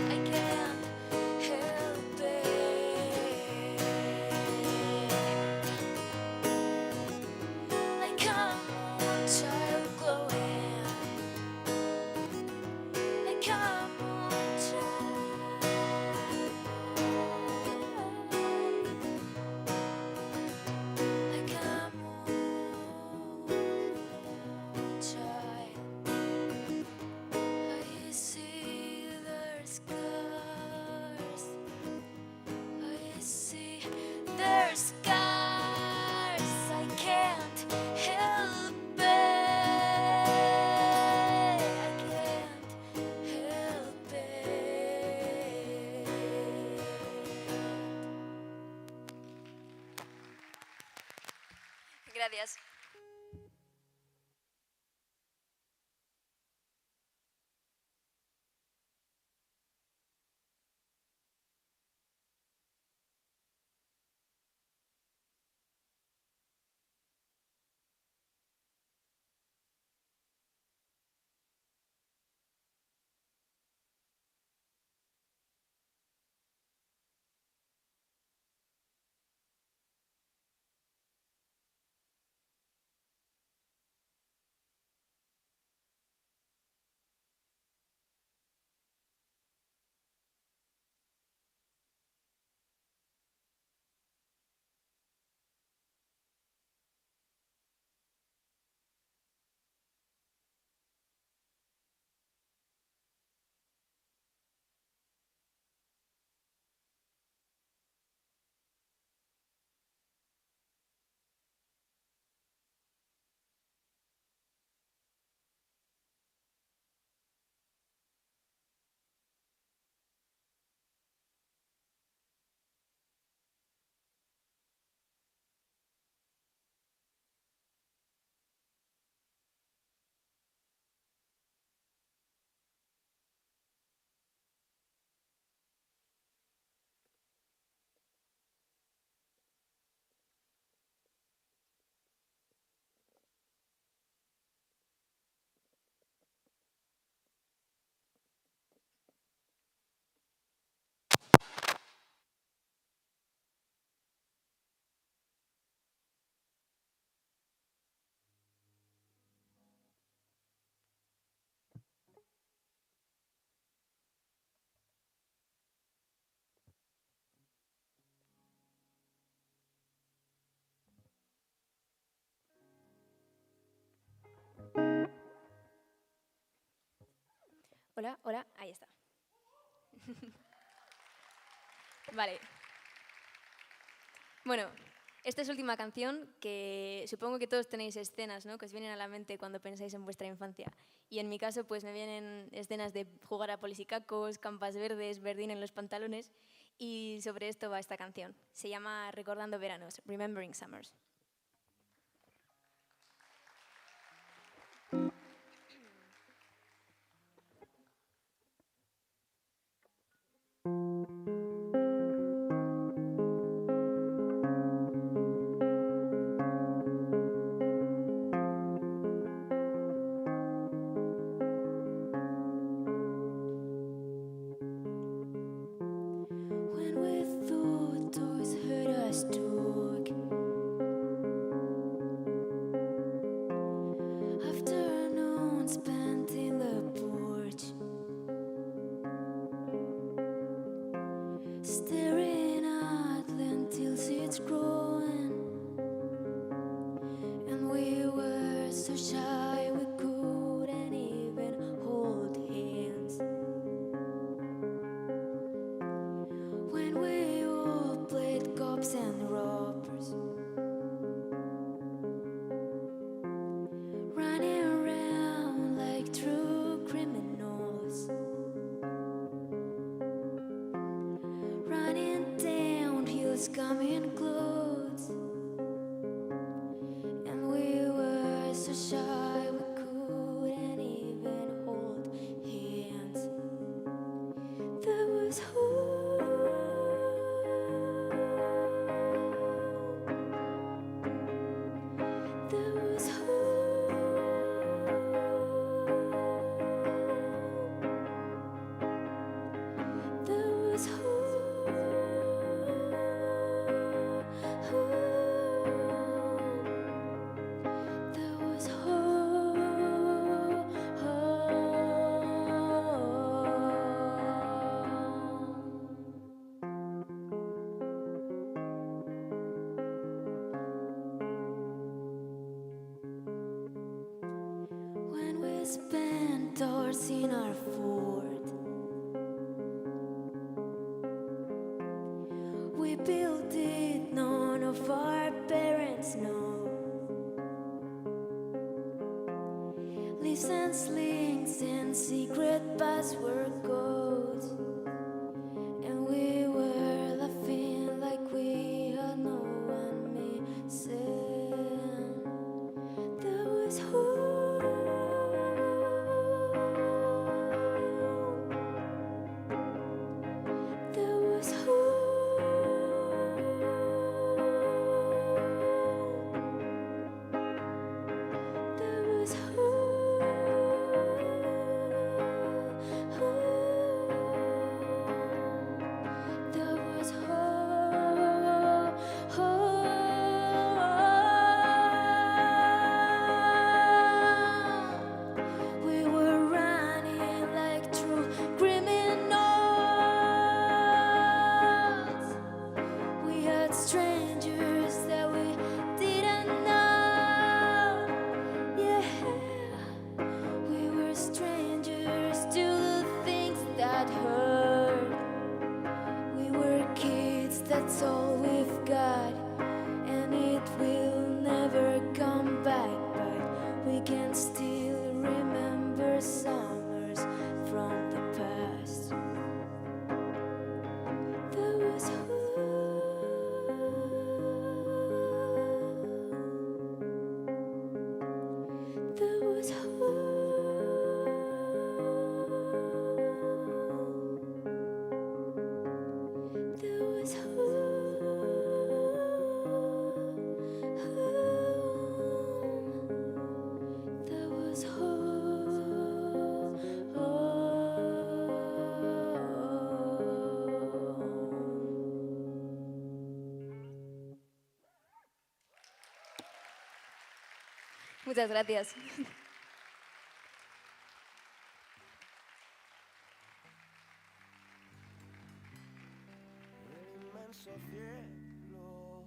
I can't help it. Like a moonchild glowing. Like a moonchild. Like a moonchild. I see their scars. I see their scars. I can't help it. I can't help it. Gracias. Hola, hola, ahí está. Vale. Bueno, esta es última canción que supongo que todos tenéis escenas, ¿no?, que os vienen a la mente cuando pensáis en vuestra infancia. Y en mi caso, pues me vienen escenas de jugar a polisicacos, campas verdes, verdín en los pantalones. Y sobre esto va esta canción. Se llama Recordando Veranos, Remembering Summers. When we thought toys hurt us talk, afternoon spent in the porch, staring at lentil seeds growing, and we were so shy we couldn't even hold hands. When we all played cops and robbers, running around like true criminals, running down hills, coming clothes, and we were so shy we couldn't even hold hands. spent ours in our fort. We built it, none of our parents know. Leaves and slings and secret password codes. And we were laughing like we had no one missing. That was home. That was home. That was That was home. We were running like true criminals. We had strangers that we didn't know. Yeah, we were strangers to the things that hurt. We were kids, that's all we've got, and it will never come back. But we can still remember summers from the past. That was That was That was That was Muchas gracias. Inmenso cielo.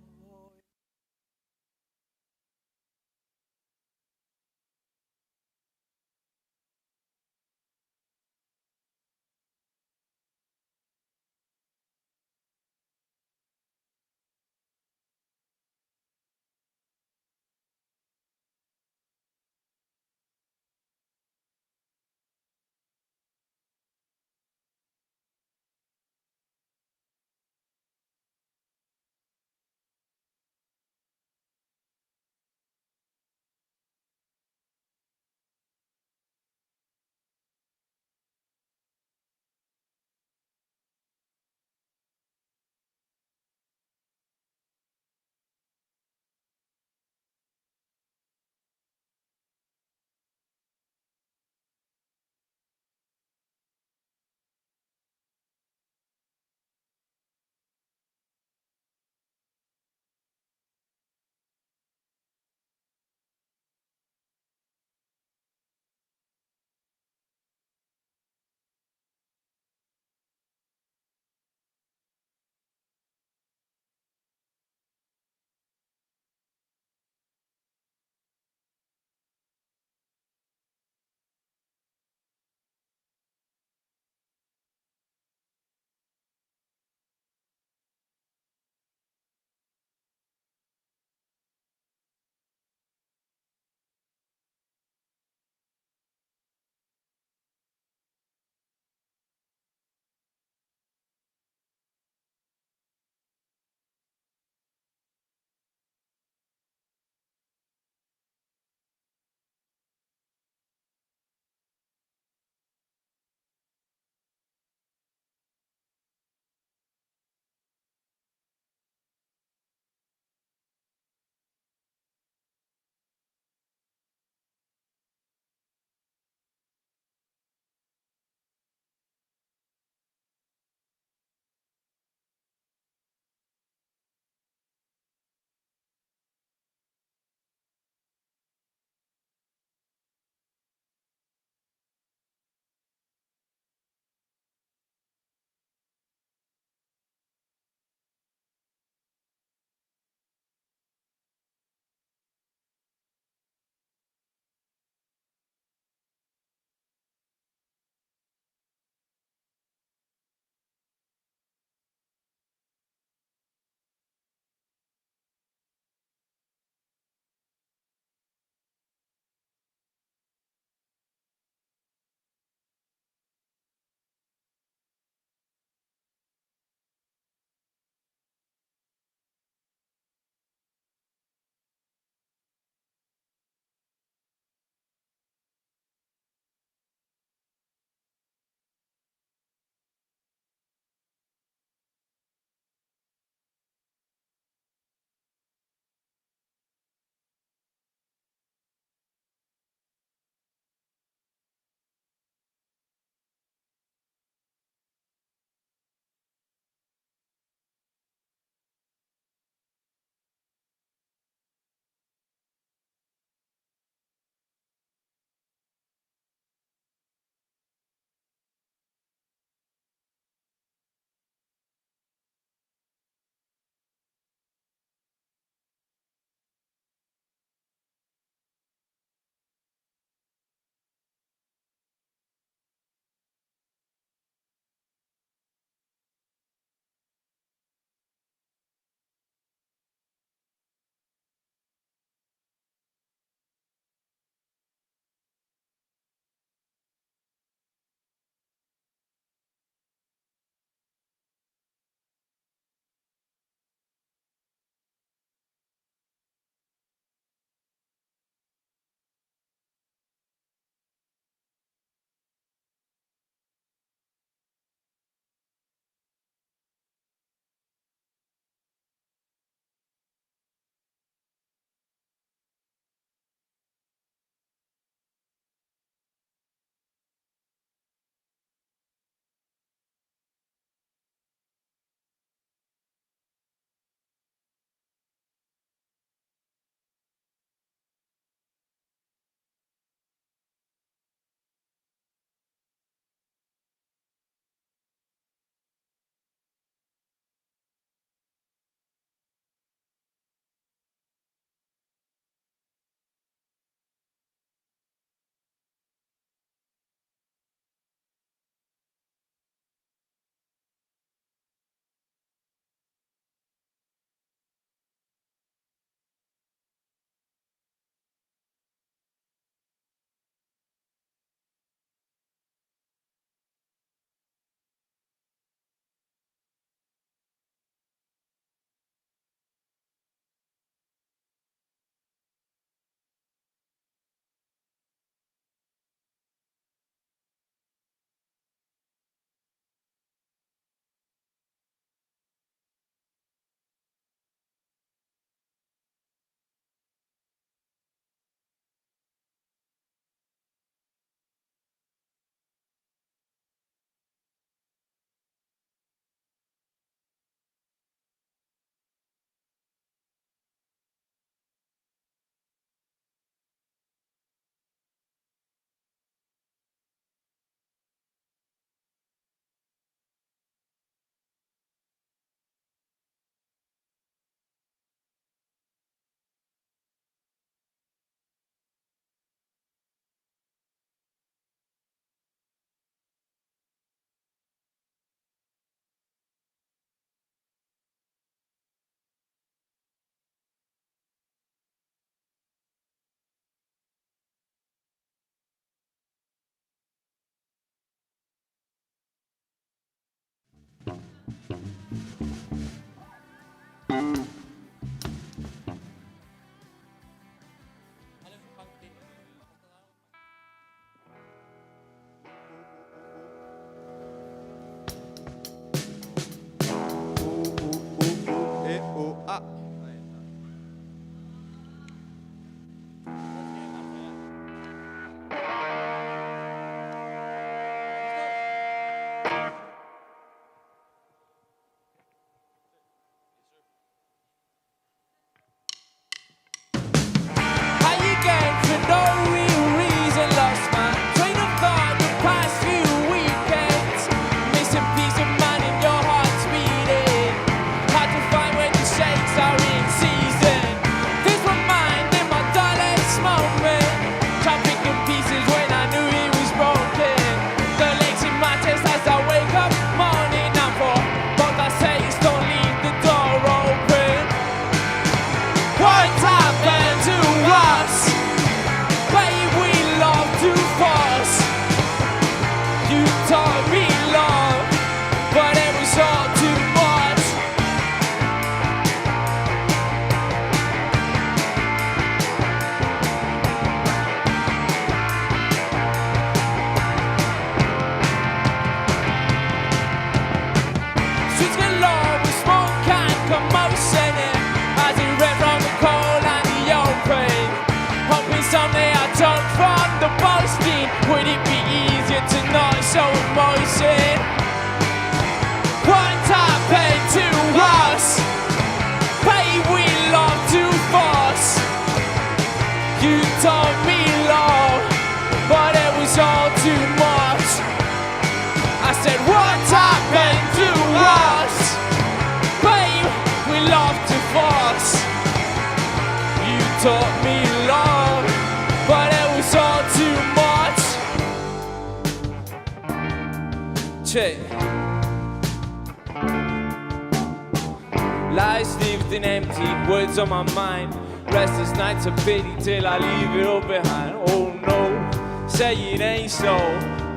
Lies lived in empty words on my mind. Restless nights of pity till I leave it all behind. Oh no, say it ain't so.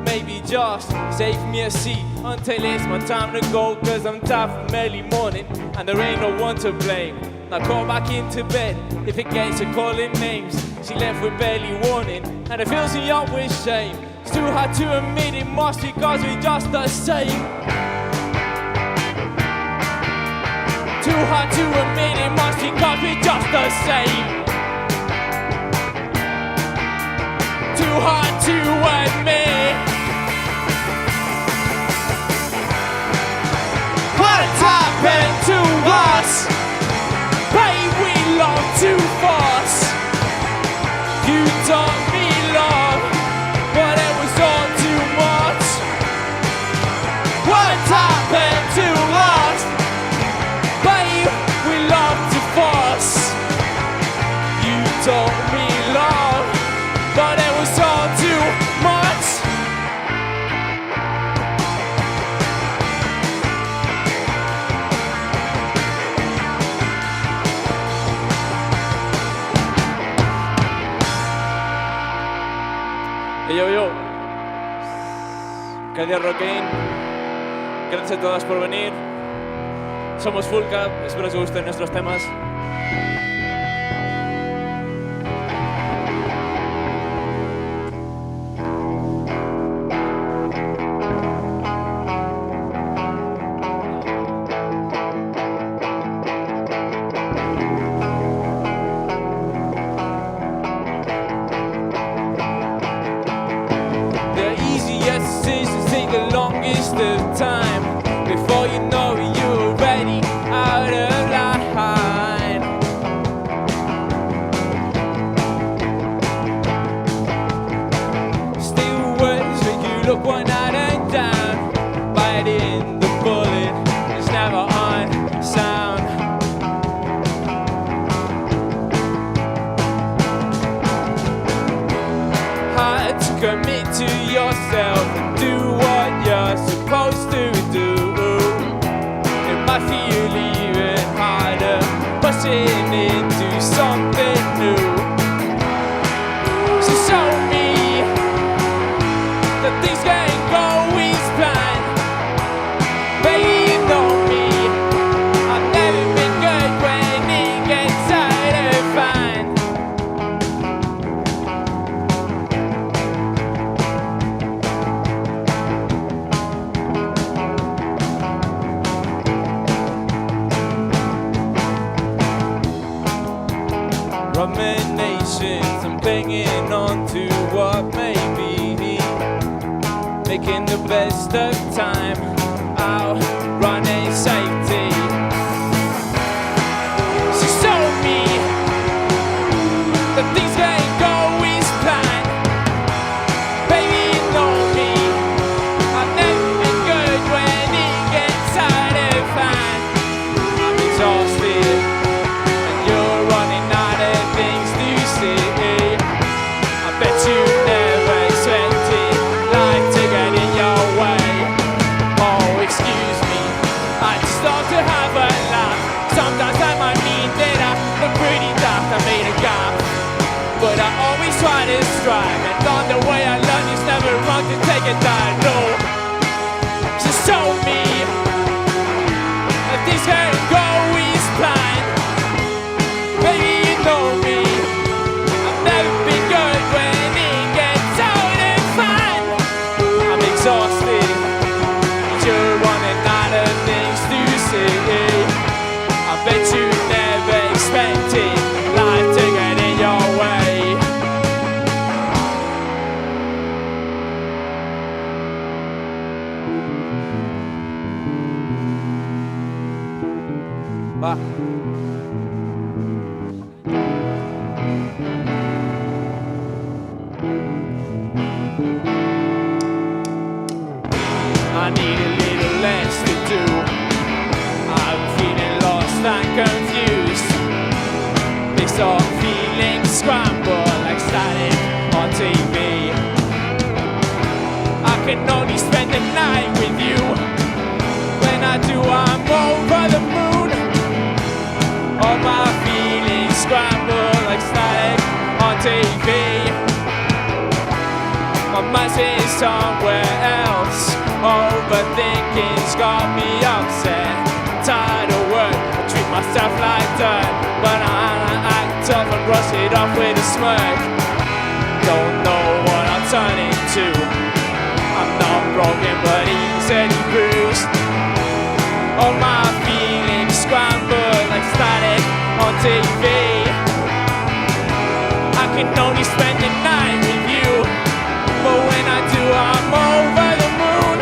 Maybe just save me a seat until it's my time to go. Cause I'm tired from early morning and there ain't no one to blame. Now call back into bed if it gets her calling names. She left with barely warning and it fills me up with shame. It's too hard to admit it must because we're just the same. Too hard to admit it must because we're just the same. Too hard to admit. What's happened to us? Babe, we love to fuss. You taught me love, but it was all too much. What's happened to us? Babe, we love to fuss. You taught me love, but it was all too much. Yo, que día Rockin'. Gracias a todas por venir. Somos Fullcap, espero que os gusten nuestros temas. The easiest decisions take the longest of time. Before you know it, you're already out of line. Still words make you look one out and down. Biting the bullet is never on sound. Hard to commit to yourself and do what you're supposed to do. I feel even harder pushing into something new. So show me that things can't go as planned. Baby, you know clinging on to what may be, making the best of time, outrunning safety. She showed me that things ain't always planned. Baby, you know me, I've never been good when it gets out of hand. I'm exhausted and you're running out of things to say. I bet you never expected life to get in your way. Oh, excuse me, I just start to have a laugh. Sometimes I might mean that I look pretty daft. I made a gap, but I always try to strive. And on the way I learned it's never wrong to take a dive. No, she showed me that things can't go as planned. Baby, you know me, I've never been good when it gets out of hand. I'm exhausted and you're running out of things to say. I bet you never expected life to get in your way. I need a little less to do. I'm feeling lost and confused. They start feeling scrambled like static on TV. I can only spend the night with you. When I do, I'm over the moon. All my feelings scramble like static on TV. My mind's is somewhere else. Overthinking's got me upset. Tired of work, I treat myself like dirt. But I act up and brush it off with a smirk. Don't know what I'm turning to. I'm not broken but easily bruised. All my feelings scramble like static on TV. I can only spend the night with you, but when I do I'm over the moon.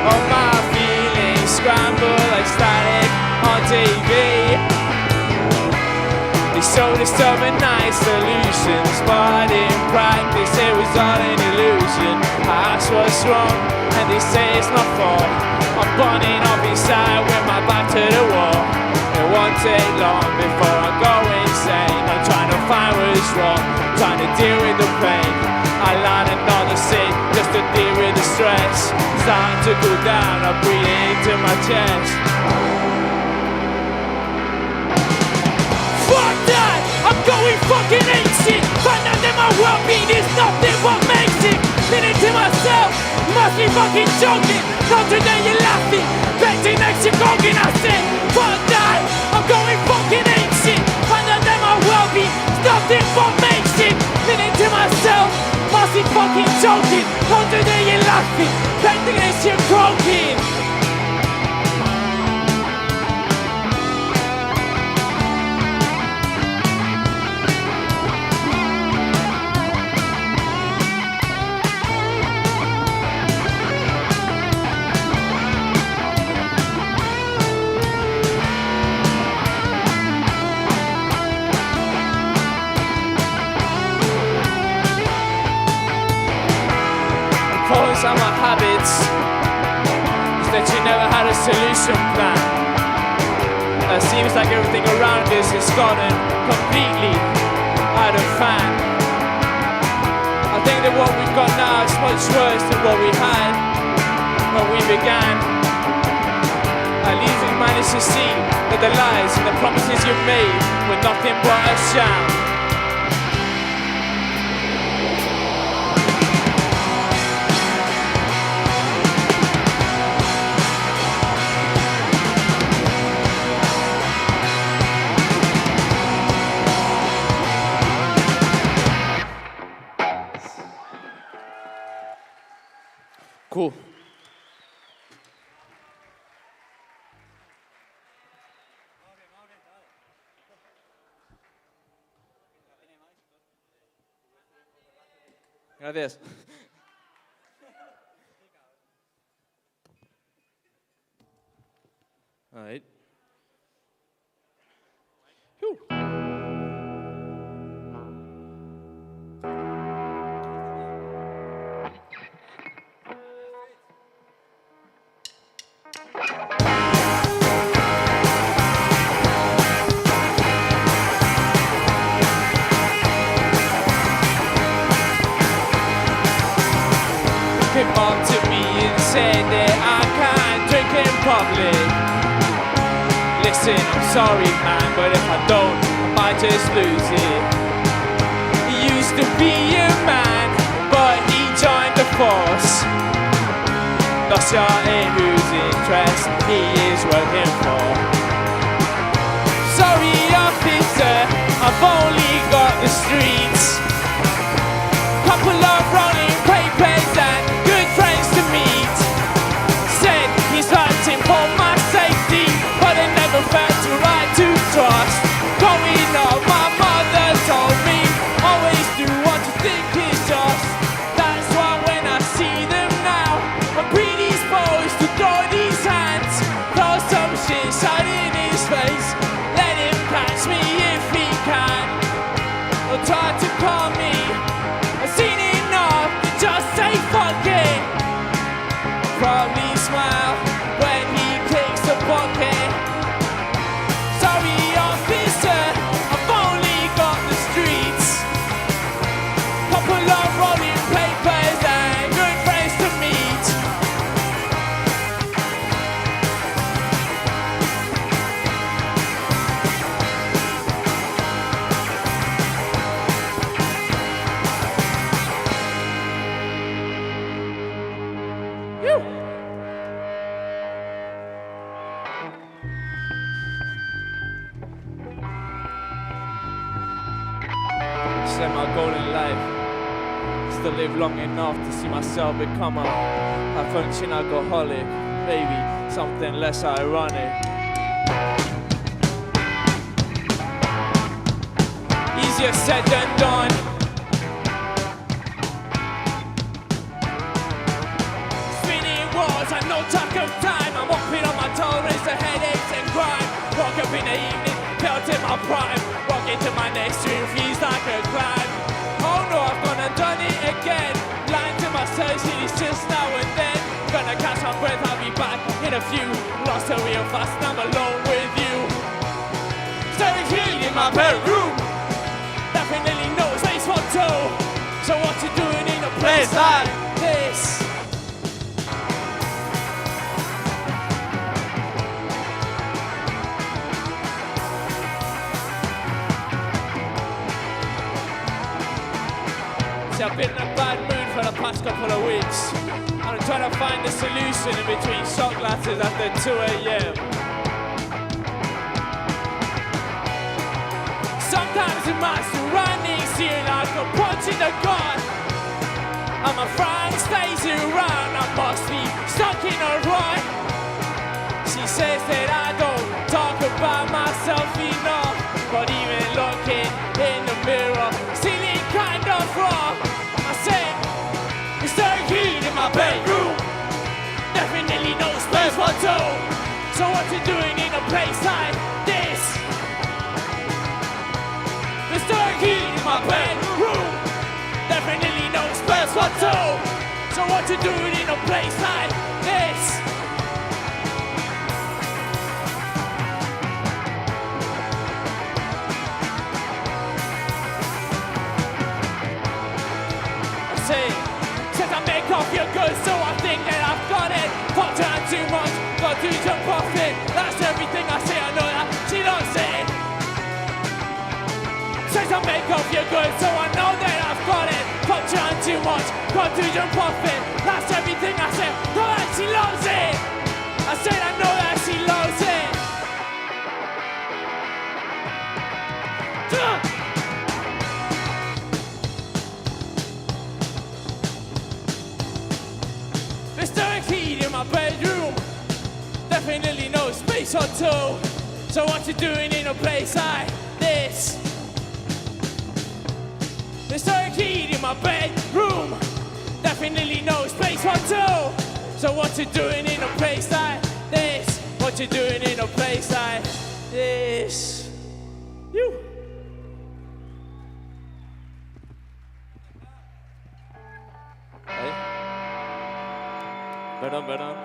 All my feelings scramble like static on TV. They showed us some nice solutions, but in practice it was all an illusion. I asked what's wrong, and they say it's my fault. I'm burning up inside with my back to the wall. It won't take long before I go insane. I'm trying to find what's wrong, trying to deal with the pain. I lied another sin just to deal with the stress. Starting to cool down, I breathe into my chest. Fuck that! I'm going fucking ancient. Find out that my well-being is nothing what makes it. Thinking to myself, must be fucking joking. Not today you're laughing. Betting next you're gonging. I said, fuck that! I'm going fucking ancient. Find out that my well-being is nothing what makes it. Thinking to myself, must be fucking joking. Not today you're laughing. Betting next you're croaking. Following some of my habits is that you never had a solution plan. It seems like everything around us has gotten completely out of hand. I think that what we've got now is much worse than what we had when we began. At least we managed to see that the lies and the promises you made were nothing but a sham. Cool. Gracias. All right. Whew. Came up to me and said that I can't drink in public. Listen, I'm sorry man, but if I don't, I might just lose it. He used to be a man, but he joined the force. Not certain whose interest he is working for. Sorry officer, I've only got the streets. Couple of rolling papers and good friends to meet. Said he's hunting for my safety, but I never felt the right to trust. Going up, my mother told me, always do what you think is just. That's why when I see them now, I'm predisposed to throw these hands. Throw some shit shot in his face. Let him catch me if he can. Or try to call me. I've seen enough to just say fuck it. Probably smile when he kicks the bucket. Sorry officer, I've only got the streets. Couple of rolling papers and good friends to meet. Set my goal in life is to live long enough to see myself become a functioning alcoholic, maybe something less ironic. Easier said than done. Spinning walls and no talk of time. I'm walking on my tolerance to headaches and crime. Woke up in the evening, felt in my prime. Walking to my next dream feels like a climb. Oh no, I've gone and done it again. Lying to myself, it's just now and then. Gonna catch my breath, I'll be back in a few. Lost it real fast, and I'm alone with you. Staring here in my bedroom. Definitely no space for two. So what you doing in a place like this? See, I've been in a bad mood for the past couple of weeks. I'm trying to find a solution in between shot glasses after 2 a.m. Sometimes it might surrounding seem like a punch in the gut. And my friends face around, I must be stuck in a rut. She says that I don't talk about myself enough, but even looking in the mirror, feeling kind of wrong. I said, it's the heat in my bedroom. Definitely no space for two. So what you doing in a place like this? It's the heat in my bedroom. Definitely no space for two. So what you doing in a place like this? Says I make off your goods, so I think that I've got it. Fucked around too much, got to jump off it. That's everything I say, I know that she don't say it. Says I make off your goods, so I know that I've got it. Fucked around too much, got to jump off it. That's everything I say, know that she loves it. I said I know that she loves it. In my bedroom, definitely no space or two. So what you doing in a place like this? There's no heat in my bedroom. definitely no space for two. So what you doing in a place like this? What you doing in a place like this? You. Hey. Perdón.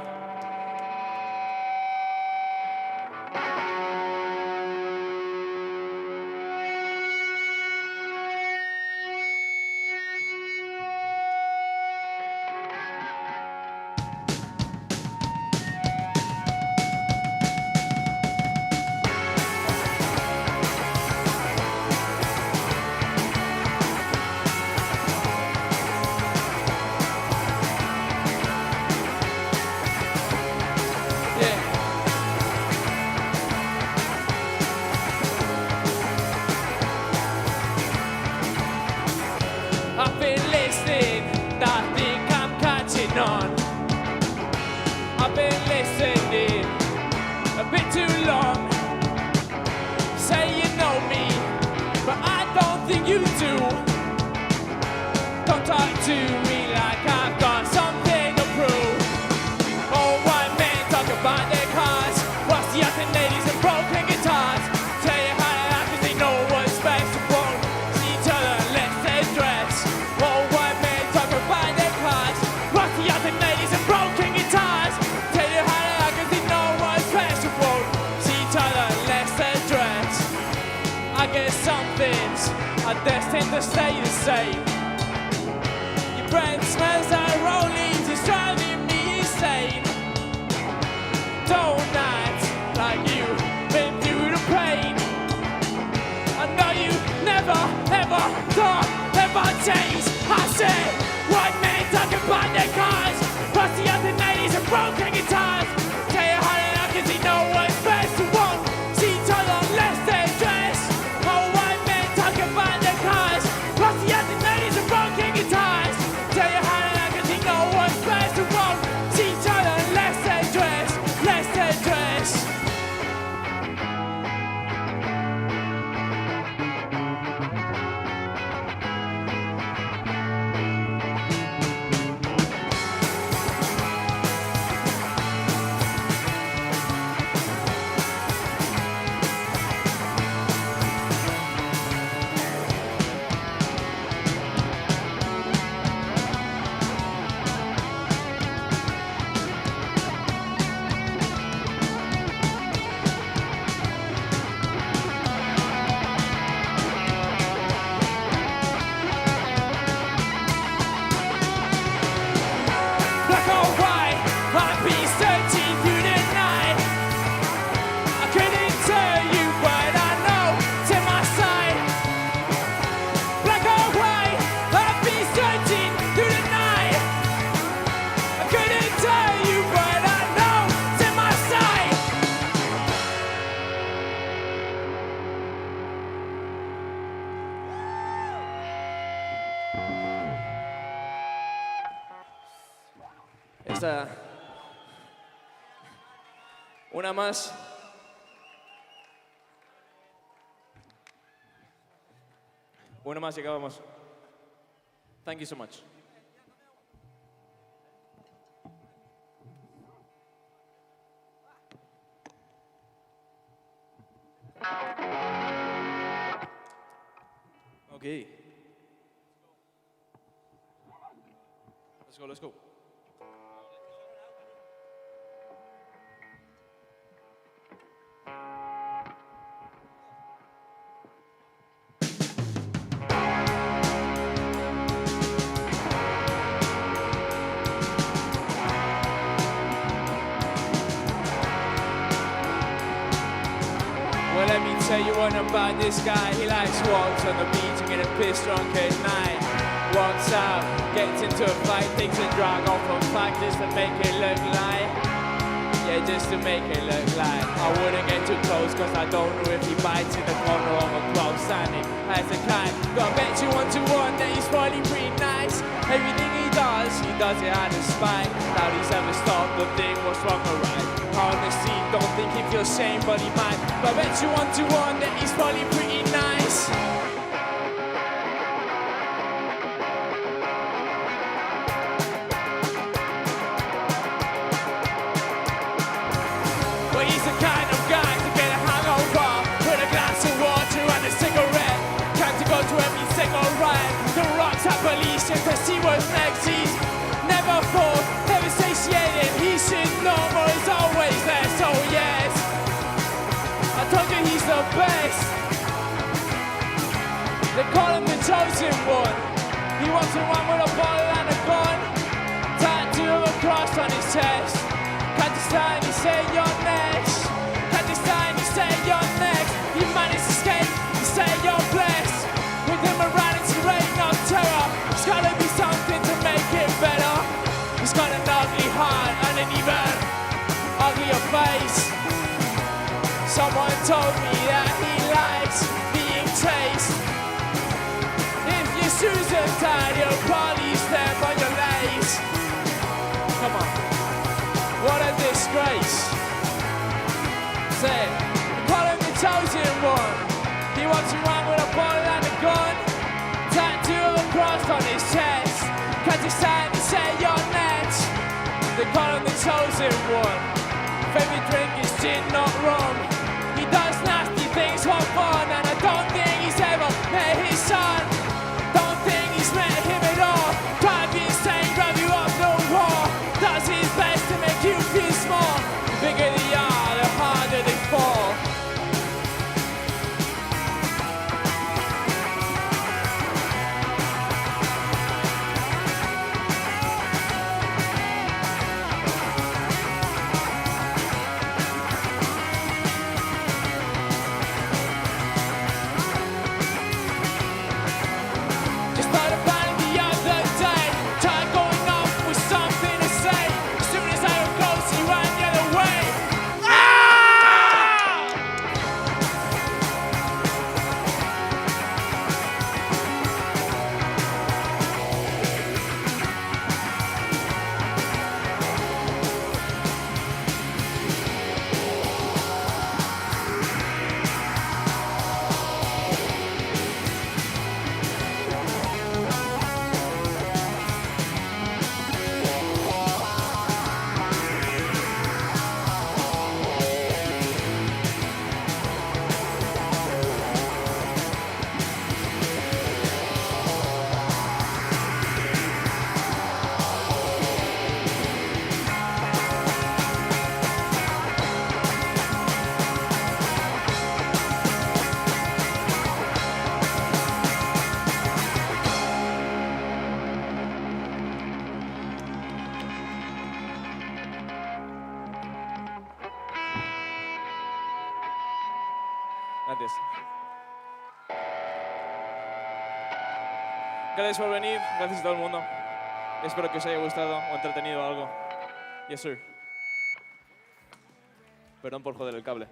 I've been listening, I think I'm catching on. I've been listening a bit too long. Say you know me, but I don't think you do. Don't talk to me like I've got something to prove. Oh, white men talk about their cars, watch the other ladies and broken guitars. Tell you how they act 'cause they know what's best to won't see each other unless they dress. Oh, white men talk about their cars, watch the other ladies and broken guitars. Tell you how they act 'cause they know what's best to won't see each other unless they dress. I guess some things are destined to stay the same. Your breath smells like rolling, just driving me insane. Don't act like you've been through the pain. I know you never, ever thought ever change. I said, white men talk about their cars, plus the other ladies and broken guitars. Tell you how they act 'cause they know what's best to won't see each other unless they dress. Oh, white men talk about their cars, plus the other ladies and broken guitars. Tell you how they act 'cause they know what's best to won't see each other unless they dress. Unless they dress. Black or white, I've been searching through the night. I couldn't tell you, but I know it's in my sight. Black or white, I've been searching through the night. I couldn't tell you, but I know it's in my sight. Esta. Una más. Una más y acabamos. Thank you so much. Okay. Let's go. Well, let me tell you one about this guy. He likes walks on the beach and getting pissed drunk at night. Walks out, gets into a fight, takes a drag off on fact just to make it look like. Yeah, just to make it look like. I wouldn't get too close cause I don't know if he bites in the corner of a club standing as a kind. But I bet you 1-to-1 that he's probably pretty nice. Everything he does it out of spite. Doubt he's ever stopped to think what's wrong or right. Honestly, don't think he feels shame, but he might. But I bet you 1-to-1 that he's probably pretty nice. face. Someone told me that he likes being chased. If your shoes are tied, you'll probably step on your legs. Come on, what a disgrace. Say it, call him the chosen one. He walks around with a bottle and a gun, tattoo of a cross on his chest. Cause he's trying to say you're next. They call him the chosen one. Favorite drink is gin, not rum. He does nasty things for fun, and I don't think he's ever met his son. Don't think he's met him at all. Drive you insane, grab you up no wall. Does his best to make you feel small. The bigger they are, the harder they fall. Gracias. Gracias por venir, gracias a todo el mundo. Espero que os haya gustado o entretenido algo. Yes, sir. Perdón por joder el cable.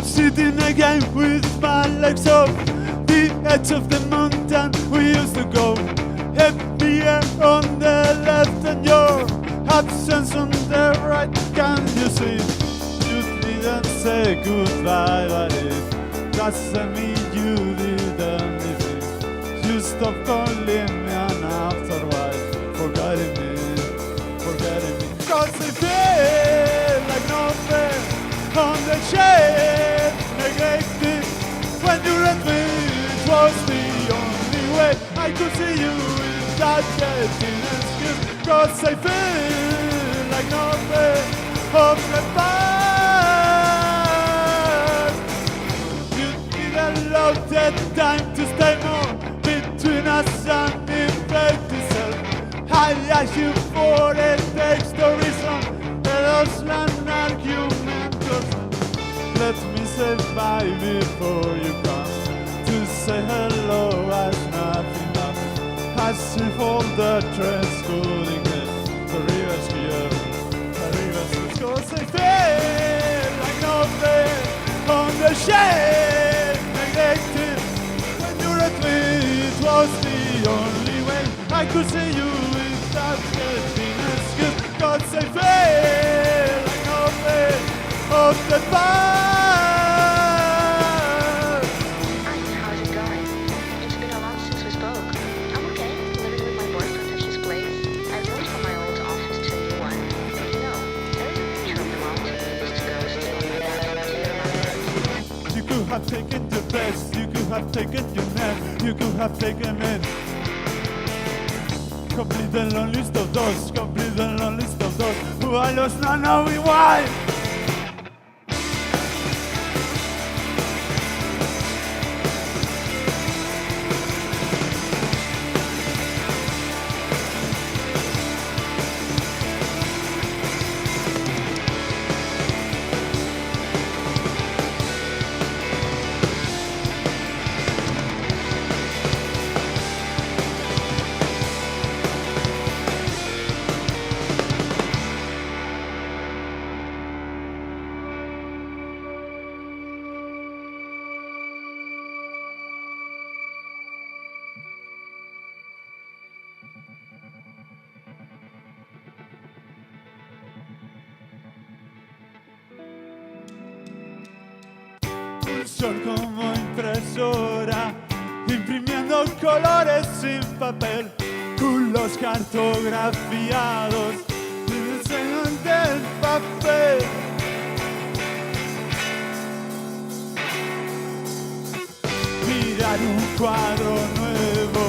sitting again with my legs up the edge of the mountain we used to go. Heavier on the left and your absence on the right. Can you see? You didn't say goodbye, but it doesn't mean you didn't leave me. You stopped calling me and after a while forgetting me. Cause I feel like nothing on the shade, neglected. When you left me, it was the only way I could see you without getting excuse. Cause I feel like nothing of the past. You didn't allow that time to stay more between us and infect itself. I ask you for a text or reason, a lost an argument. Let me say bye before you come. To say hello as nothing happened, as if all the trains couldn't get the rivers here, the rivers. Cause I feel like nothing on the shade, neglected. When you left me, it was the only way I could see you without getting excuse. Cause I feel like nothing of the past. How's it going? It's been a while since we spoke. I'm okay, living with my boyfriend at his place. I moved from my old office to a new one. And you know, there is a picture of the mountain with this girl still on my back. Do you remember? You could have taken the best, you could have taken your name, you could have taken it. Complete the long list of those, complete the long list of those who I lost not knowing why. Son como impresora, imprimiendo colores sin papel, culos cartografiados, diseñan del papel. Mirar un cuadro nuevo,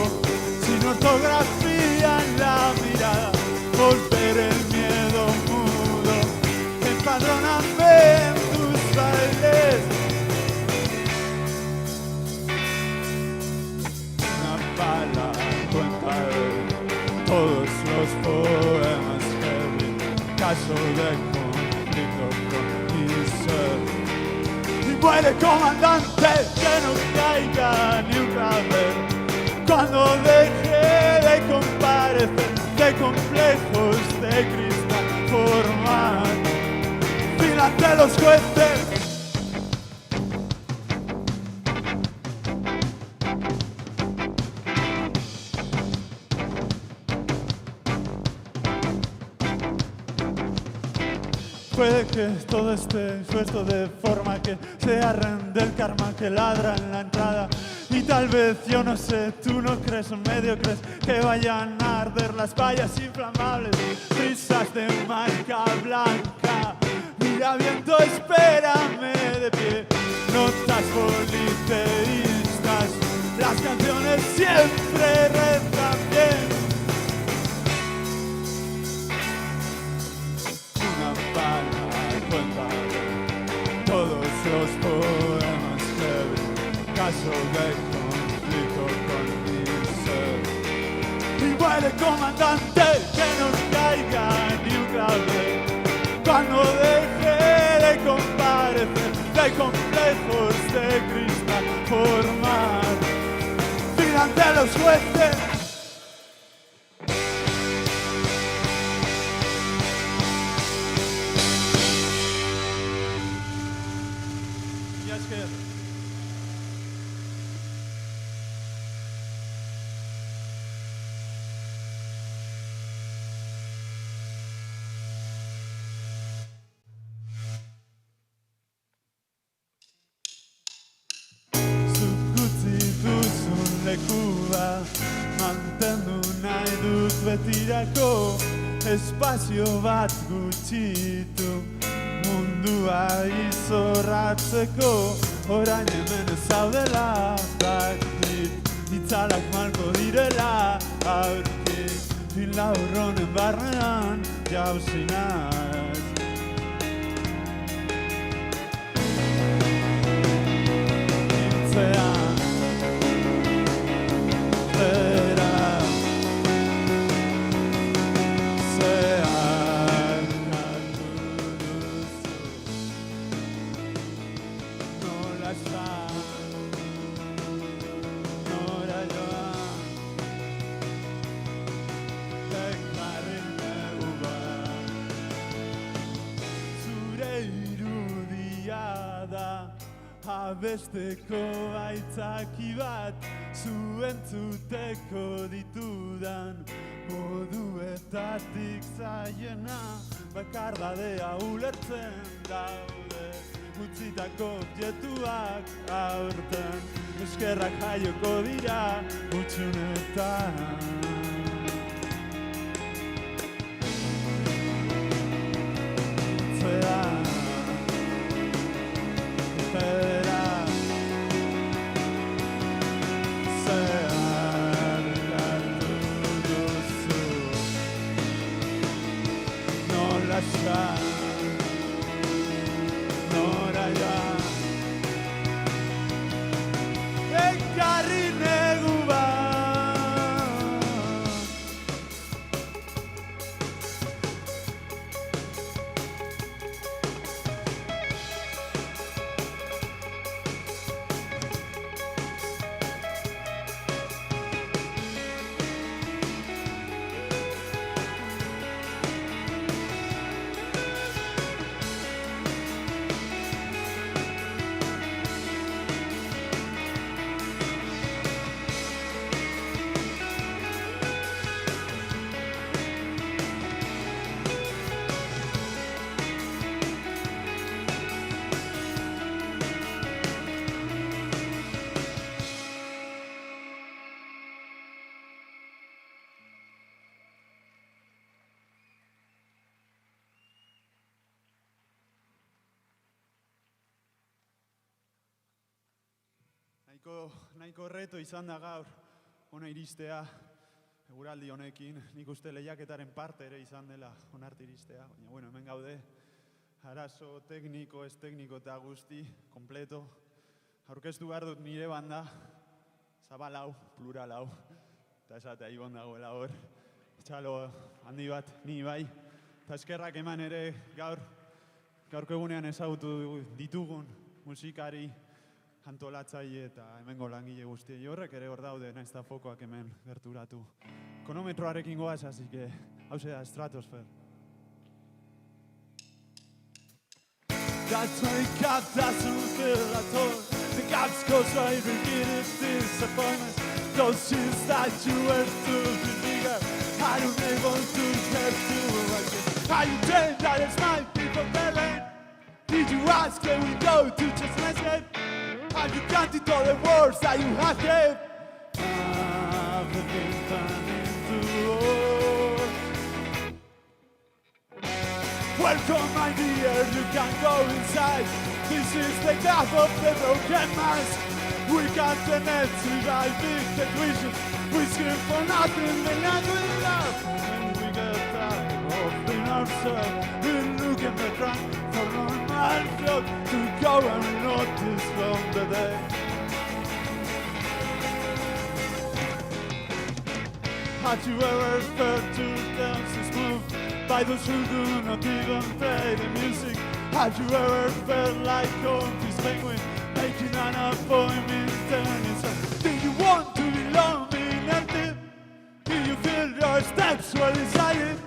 sin ortografía en la mirada, volver el miedo mudo, empadróname en tus bailes. Cuenta todos los poemas que vi, caso de conflicto con mi ser. Y muere comandante, que no caiga ni un clavel. Cuando deje de comparecer, de complejos de cristal forman fin ante los jueces. Puede que todo esté suelto de forma que se arrende el karma que ladra en la entrada. Y tal vez, yo no sé, tú no crees o medio crees que vayan a arder las vallas inflamables, brisas de marca blanca. Mira viento, espérame de pie, notas politeístas, las canciones siempre rezan bien. Todos los poemas que vi, caso de conflicto con mi ser. Y muere comandante, que no caiga ni un clavel. Cuando deje de comparecer, de complejos de cristal formar fin ante los jueces. esker. Lekua mantendu nahi dut betirako, espazio bat gutxitu mundua izorratzeko. Orain hemen ez zaudela dakit, itzalak malko direla aurki, laurronen barnean jauzi naiz. Intzean abesteko aitzaki bat, zuentzuteko ditudan moduetatik zaiena, bakardadea ulertzen daude, utzitako objektuak aurten, eskerrak jaioko dira utxunetan. Nahiko reto izan da gaur, ona iristea, eguraldi honekin, nik uste lehiaketaren parte ere izan dela onarte iristea, baina bueno, hemen gaude, arazo tekniko, ez tekniko eta guzti, kompleto, aurkeztu behar dut nire banda, zabal hau, plural hau, eta esatea ibon dagoela hor, txalo handi bat, ni bai, eta eskerrak eman ere gaurko egunean ezagutu ditugun musikari, antolatzaile eta hemengo langile guztiei horrek ere hor daude, naiz eta fokoak hemen gerturatu. Kronometroarekin goaz, así que hauze da Stratosphere. That's my cup doesn't fill at all. The gaps goes right, repeated disappointments. Those shoes that you wear to be bigger, I don't able to have to like it. Are you trained that it's my people Berlin? Did you ask where we go to just landscape? Have you counted all the words that you have gave? Everything turned into all. Welcome my dear, you can go inside. This is the gap of the broken mask. We got the net to buy big television. We scream for nothing, the land we love. When we get tired of being ourselves, we look in the ground for normal flow to go and notice from the day. Had you ever felt your dances move by those who do not even play the music? Had you ever felt like on this penguin making an appointment turning south? Do you want to be lonely and empty? Do you feel your steps well decided?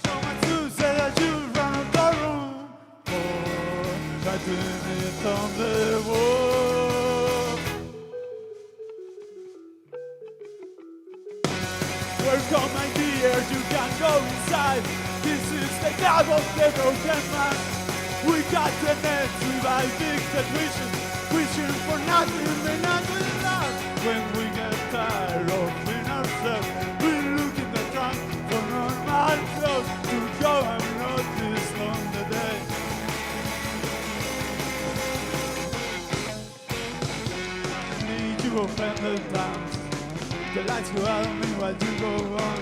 Someone to say that you run out the room. Oh, writing it on the wall. Welcome, my dear, you can go inside. This is the club of the broken man. We got the net with addicted wishes, wishing for nothing but not with love. When we get tired of being ourselves, we look in the trunk for normal clothes to go and notice on the day. Need you offended times. The lights go out on me while you go on.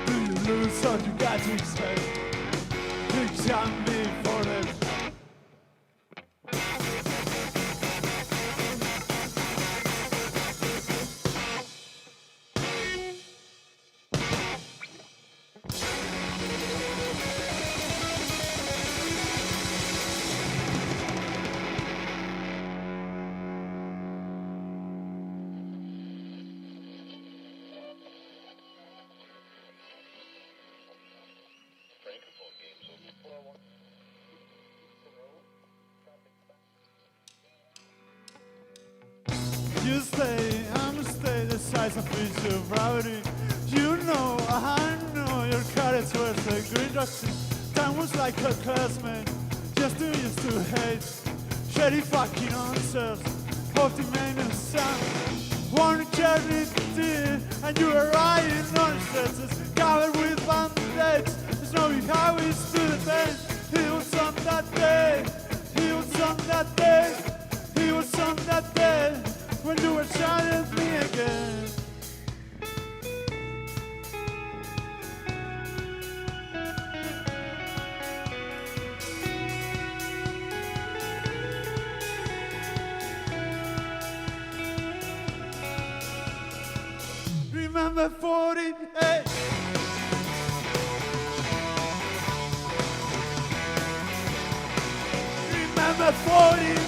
Do you lose or you got to expect? Examine me for it. You stay, understay the size of each your gravity. You know, I know your courage was a green dressing. Time was like a classmate, just too used to hate. Shady fucking answers, of the man and son. One charity, and you were riding nonsense, covered with band-aids. There's no how we stood the pain. He was on that day, he was on that day, he was on that day. When you were shouting at me again. Remember 48. Remember 48.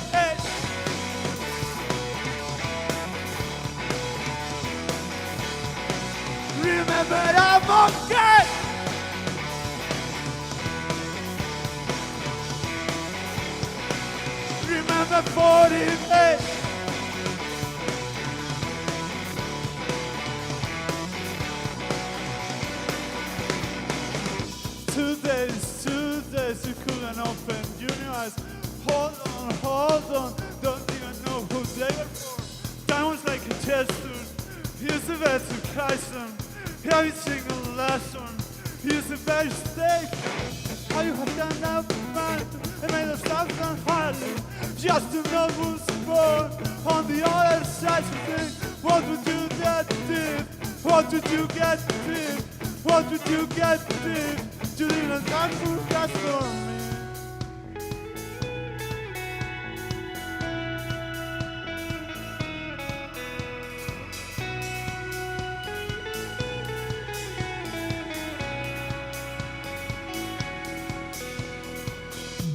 Remember I'm okay. Remember 48. Two days you couldn't open your eyes. Hold on, don't even know who they were for. Time was like a gesture. Here's the way to Kyson. Every single lesson. Here's the very stake. How you have done that, man, and made us laugh and hardly. Just to know who's born on the other side of things. What would you get deep? What would you get deep? What would you get deep? You didn't have to cast for me.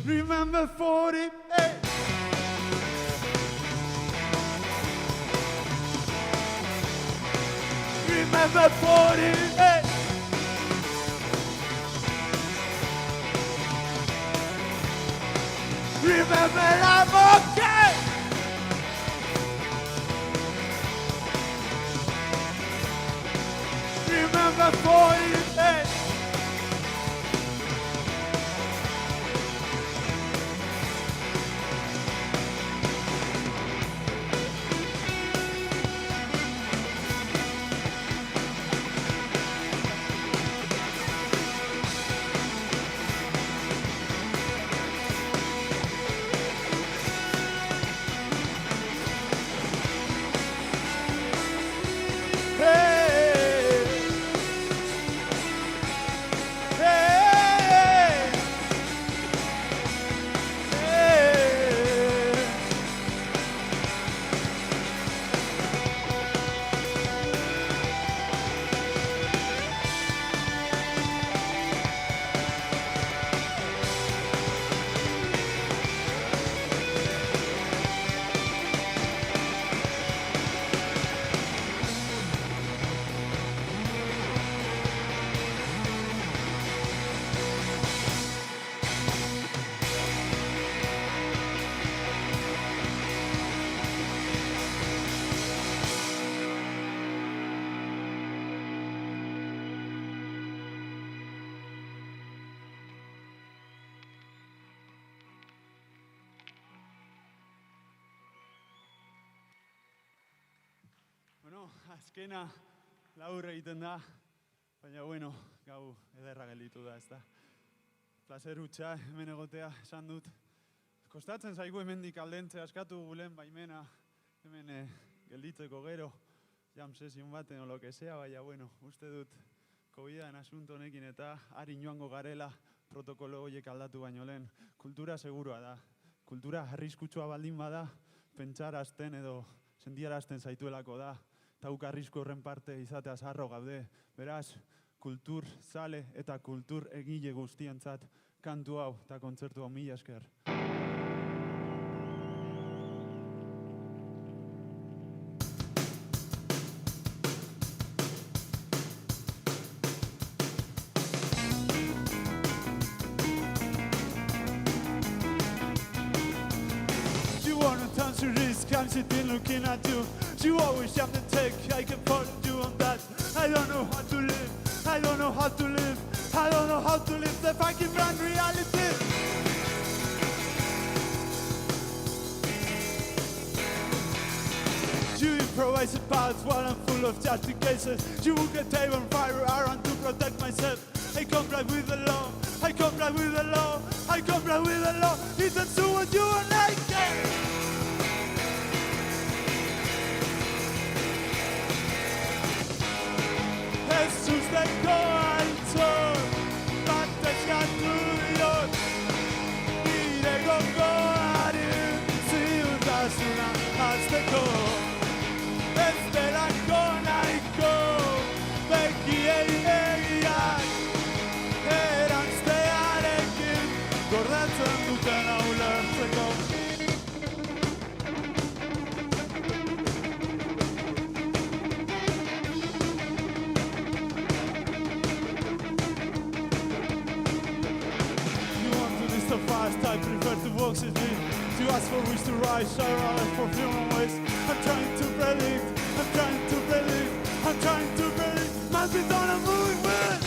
Remember 48. Remember 48. Remember I'm okay. Remember 48. Bueno, azkena laur egiten da, baina bueno, gau ederra gelditu da, ezta. Plazer hutsa hemen egotea esan dut. Kostatzen zaigu hemendik aldentzea, askatu gulen baimena hemen gelditzeko gero, jam sesion baten o lo que sea, baina bueno, uste dut COVID-an asunto honekin eta harin joango garela protokolo horiek aldatu baino lehen. Kultura segurua da. Kultura arriskutsua baldin bada, pentsarazten edo sentiarazten zaituelako da. Eta guk arrisku horren parte izateaz harro gaude. Beraz, kultur zale eta kultur egile guztientzat kantu hau eta kontzertu hau mila esker. I'm sitting looking at you. You always have the take. I can follow you on that. I don't know how to live. I don't know how to live. I don't know how to live the fucking brand reality. You improvise paths while I'm full of just cases. You will get tape on fire around to protect myself. I comply with the law. I comply with the law. I comply with the law. It's not so what you are like. Jesús dejó al sol, batallando Dios, y de gogoari, ziutasuna azteko, ez delako nahiko, bekiei begiak, eranztearekin, gordetzen duten ulertzeko. I prefer to walk the street, to ask for which to rise, I rather for human ways. I'm trying to predict, I'm trying to predict, I'm trying to predict, must be done a movement.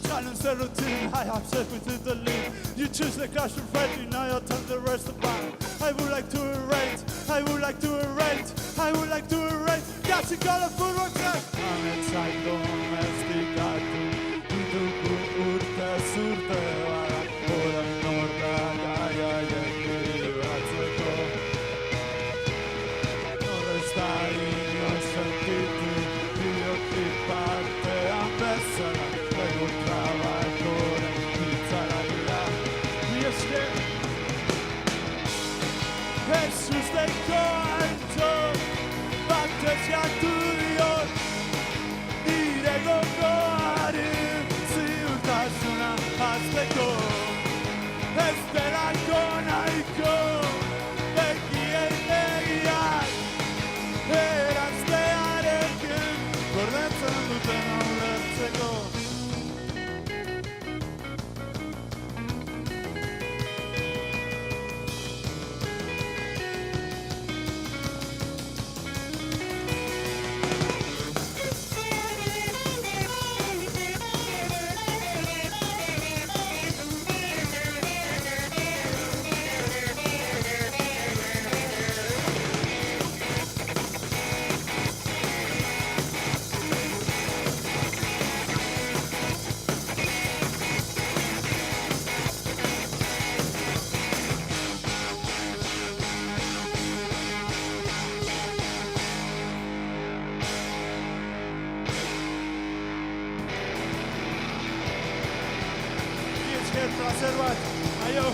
Challenge the routine, I have set within the lead. You choose the clash of fighting, I attempt the rest of mine. I would like to erase, I would like to erase, I would like to erase. That's a colorful rocket. I'm inside domesticatu, ditugu urte zurte bat, oran nortak aiaiek batzeko. Horrez da inoiz sentitu, bideoklip batean bezala, egun trabakoren hitzara dira. Mi esker, Jesus dejó alto, batallatu Dios, nire gogoari, ziurtasuna azteko, ez delako nahiko, bekiei begiak, eranztearekin, gordetzen duten ulertzeko. Placer bat, aio!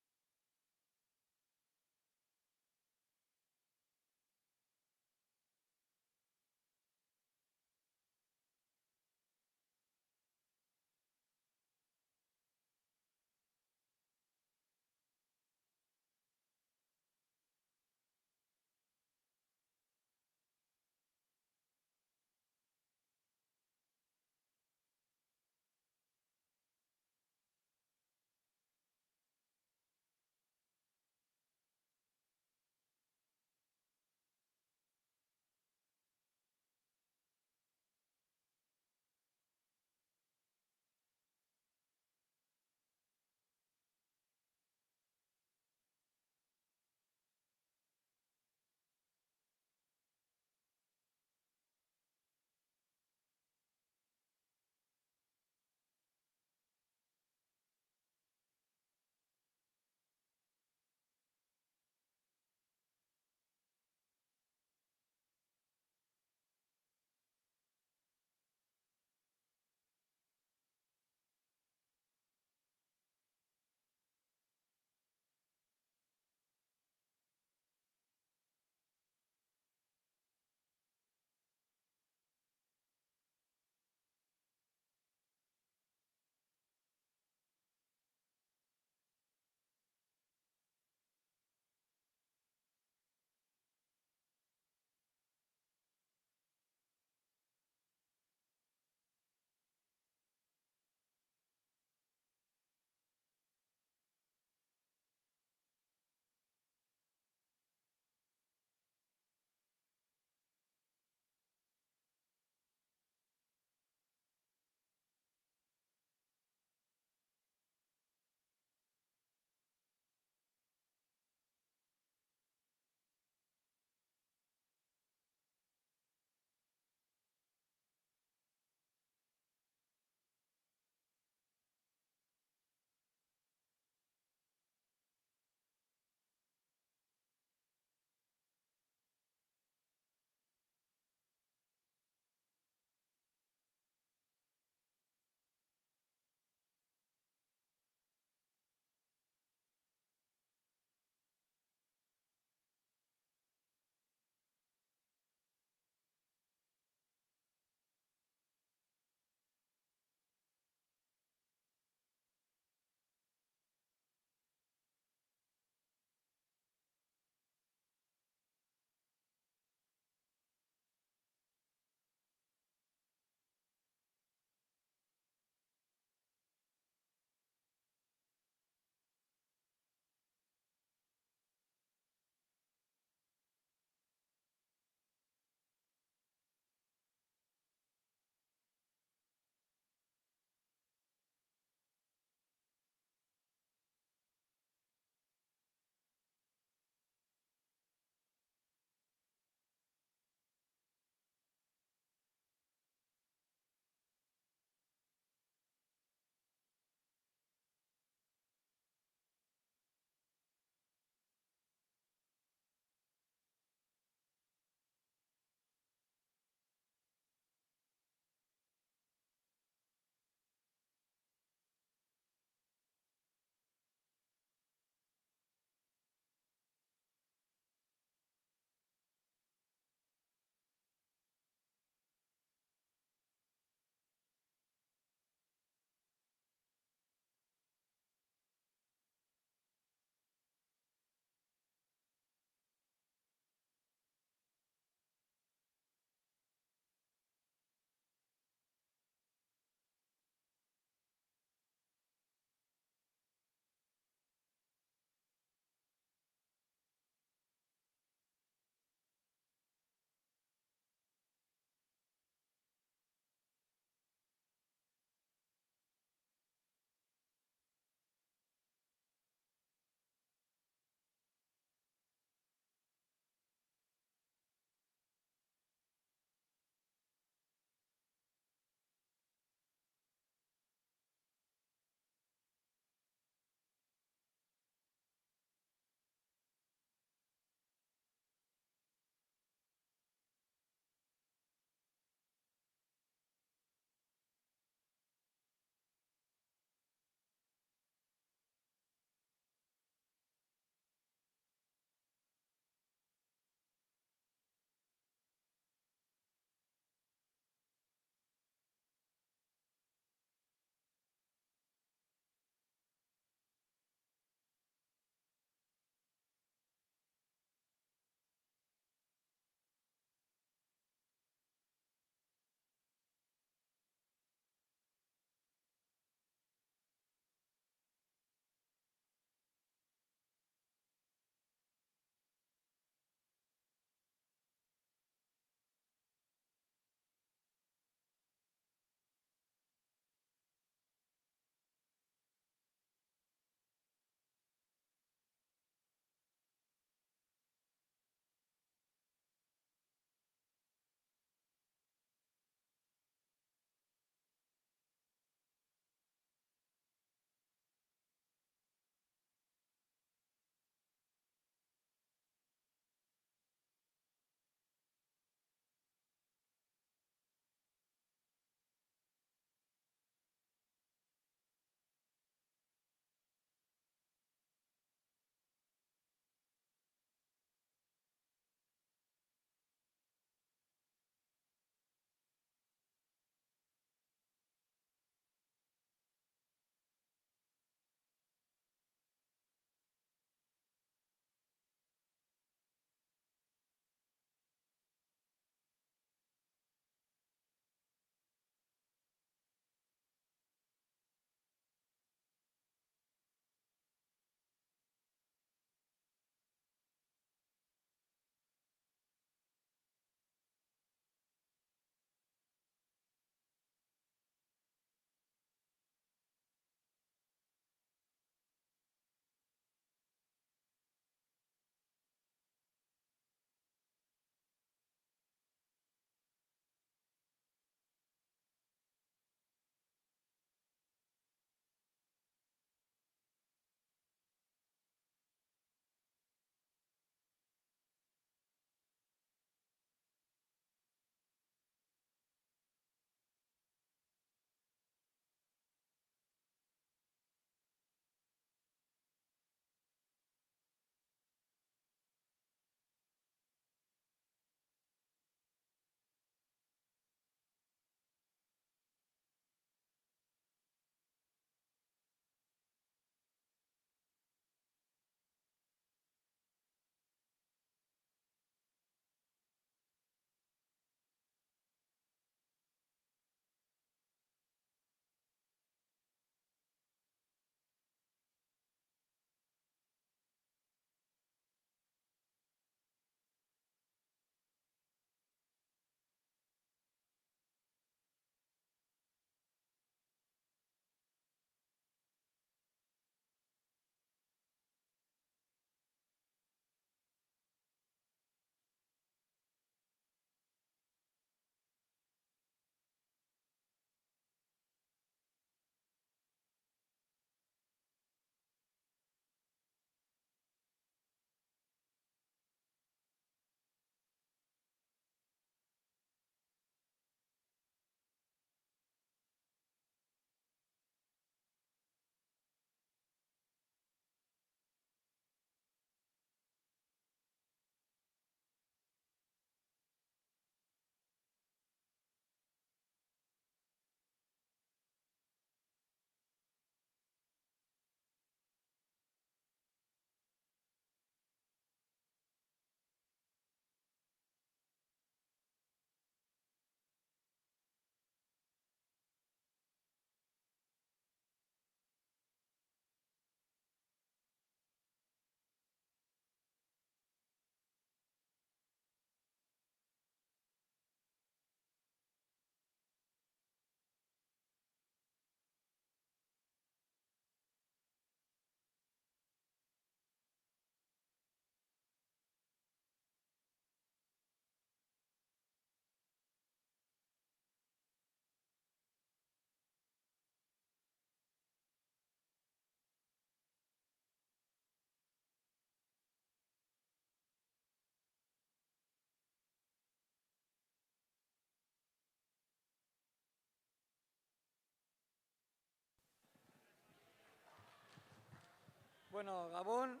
Bueno, Gabon,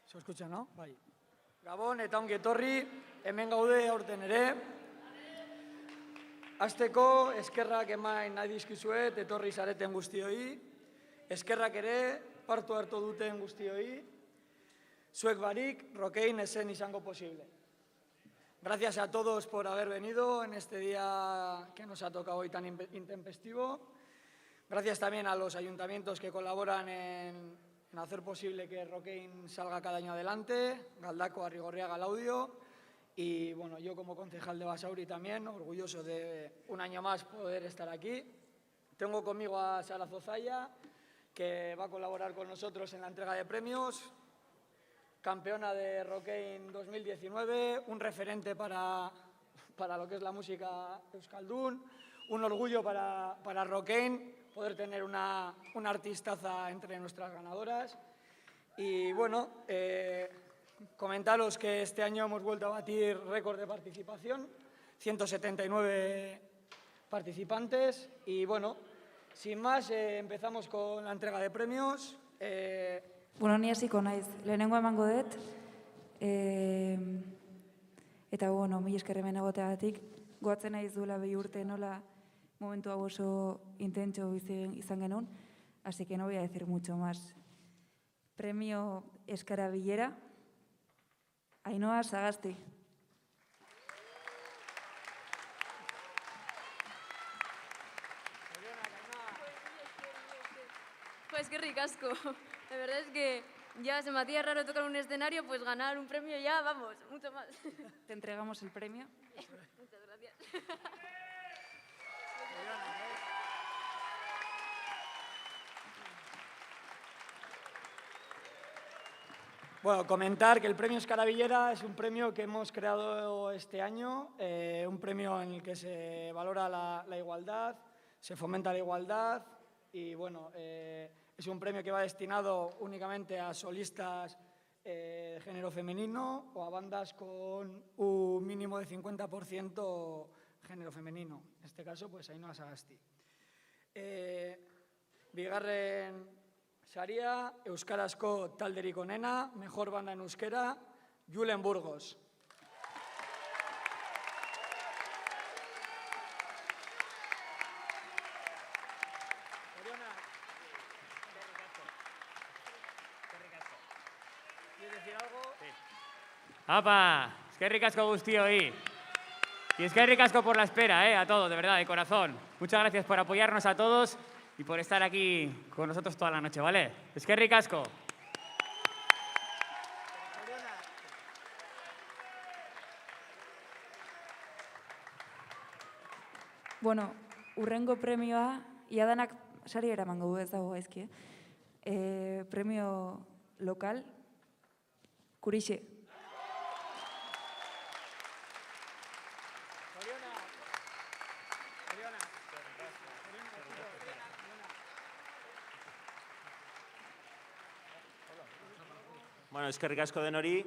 se escucha, ¿no? Bai. Gabon eta ongi etorri, hemen gaude aurten ere. Hasteko eskerrak eman nahi dizkizuet etorri zareten guztioi, eskerrak ere partu hartu duten guztioi, zuek barik Rockein ez zen izango posible. Gracias a todos por haber venido en este día que nos ha tocado hoy tan intempestivo. Gracias también a los ayuntamientos que colaboran en hacer posible que Rockein salga cada año adelante, Galdakao, Arrigorriaga, Laudio. Y bueno, yo como concejal de Basauri también, orgulloso de un año más poder estar aquí. Tengo conmigo a Sara Zozaya, que va a colaborar con nosotros en la entrega de premios. Campeona de Rockein 2019, un referente para lo que es la música euskaldun, un orgullo para Rockein poder tener una artistaza entre nuestras ganadoras. Y bueno, comentaros que este año hemos vuelto a batir récord de participación, 179 participantes y bueno, sin más empezamos con la entrega de premios. Bueno, ni hasiko naiz, lehenengo emango dut, eta bueno, mila esker hemen egoteagatik, goatzen naiz duela 2 urte nola momentu hau oso intentso izan genuen, así que no voy a decir mucho más. Premio Eskara Bilera, Ainhoa Sagasti. Pues qué ricasco. La verdad es que ya se me hacía raro tocar un escenario, pues ganar un premio ya, vamos, mucho más. Te entregamos el premio. Muchas gracias. Bueno, comentar que el premio Eskara Bilera es un premio que hemos creado este año, un premio en el que se valora la igualdad, se fomenta la igualdad y bueno, es un premio que va destinado únicamente a solistas de género femenino o a bandas con un mínimo de 50% género femenino. En este caso, pues Ainhoa Sagasti. Bigarren saria, euskarazko talderik onena, mejor banda en euskera, Julen Burgos. ¿Quieres decir algo? ¡Apa! Eskerrik asko guztioi. Y eskerrik asko por la espera, a todos, de verdad, de corazón. Muchas gracias por apoyarnos a todos y por estar aquí con nosotros toda la noche, ¿vale? Eskerrik asko. Bueno, urrengo premioa, iadanak sari eramango du, ez dago gaizki, premio lokal, Kurixe. Bueno, eskerrik asko denori.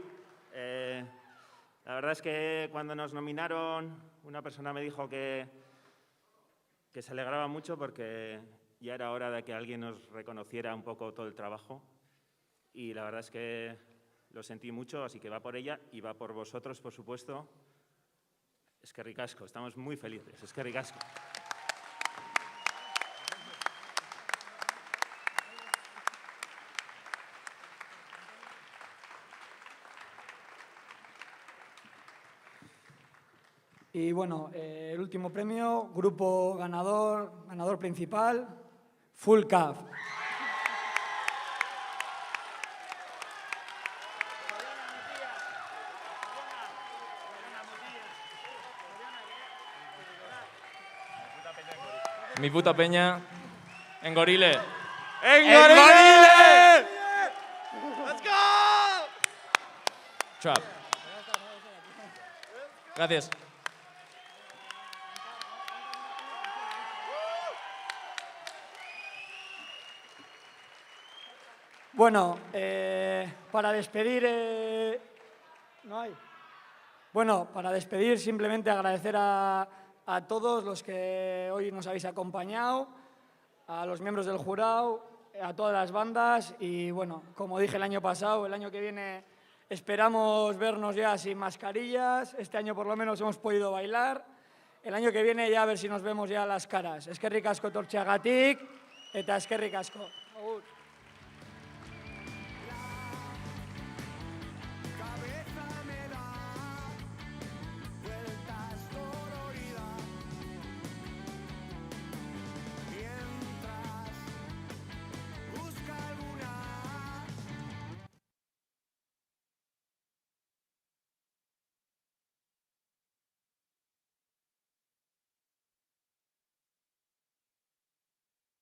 La verdad es que cuando nos nominaron, una persona me dijo que se alegraba mucho porque ya era hora de que alguien nos reconociera un poco todo el trabajo. Y la verdad es que lo sentí mucho, así que va por ella y va por vosotros, por supuesto. Eskerrik asko, estamos muy felices. Eskerrik asko. Y bueno, el último premio, grupo ganador principal, Full Caf. Mi puta peña en Gorile. ¡En Gorile! ¡Let's go! Trap. Gracias. Bueno, para despedir... ¿No hay? Bueno, para despedir simplemente agradecer a todos los que hoy nos habéis acompañado, a los miembros del jurado, a todas las bandas y bueno, como dije el año pasado, el año que viene esperamos vernos ya sin mascarillas, este año por lo menos hemos podido bailar, el año que viene ya a ver si nos vemos ya las caras. Eskerrik asko etortzeagatik eta eskerrik asko. Agur.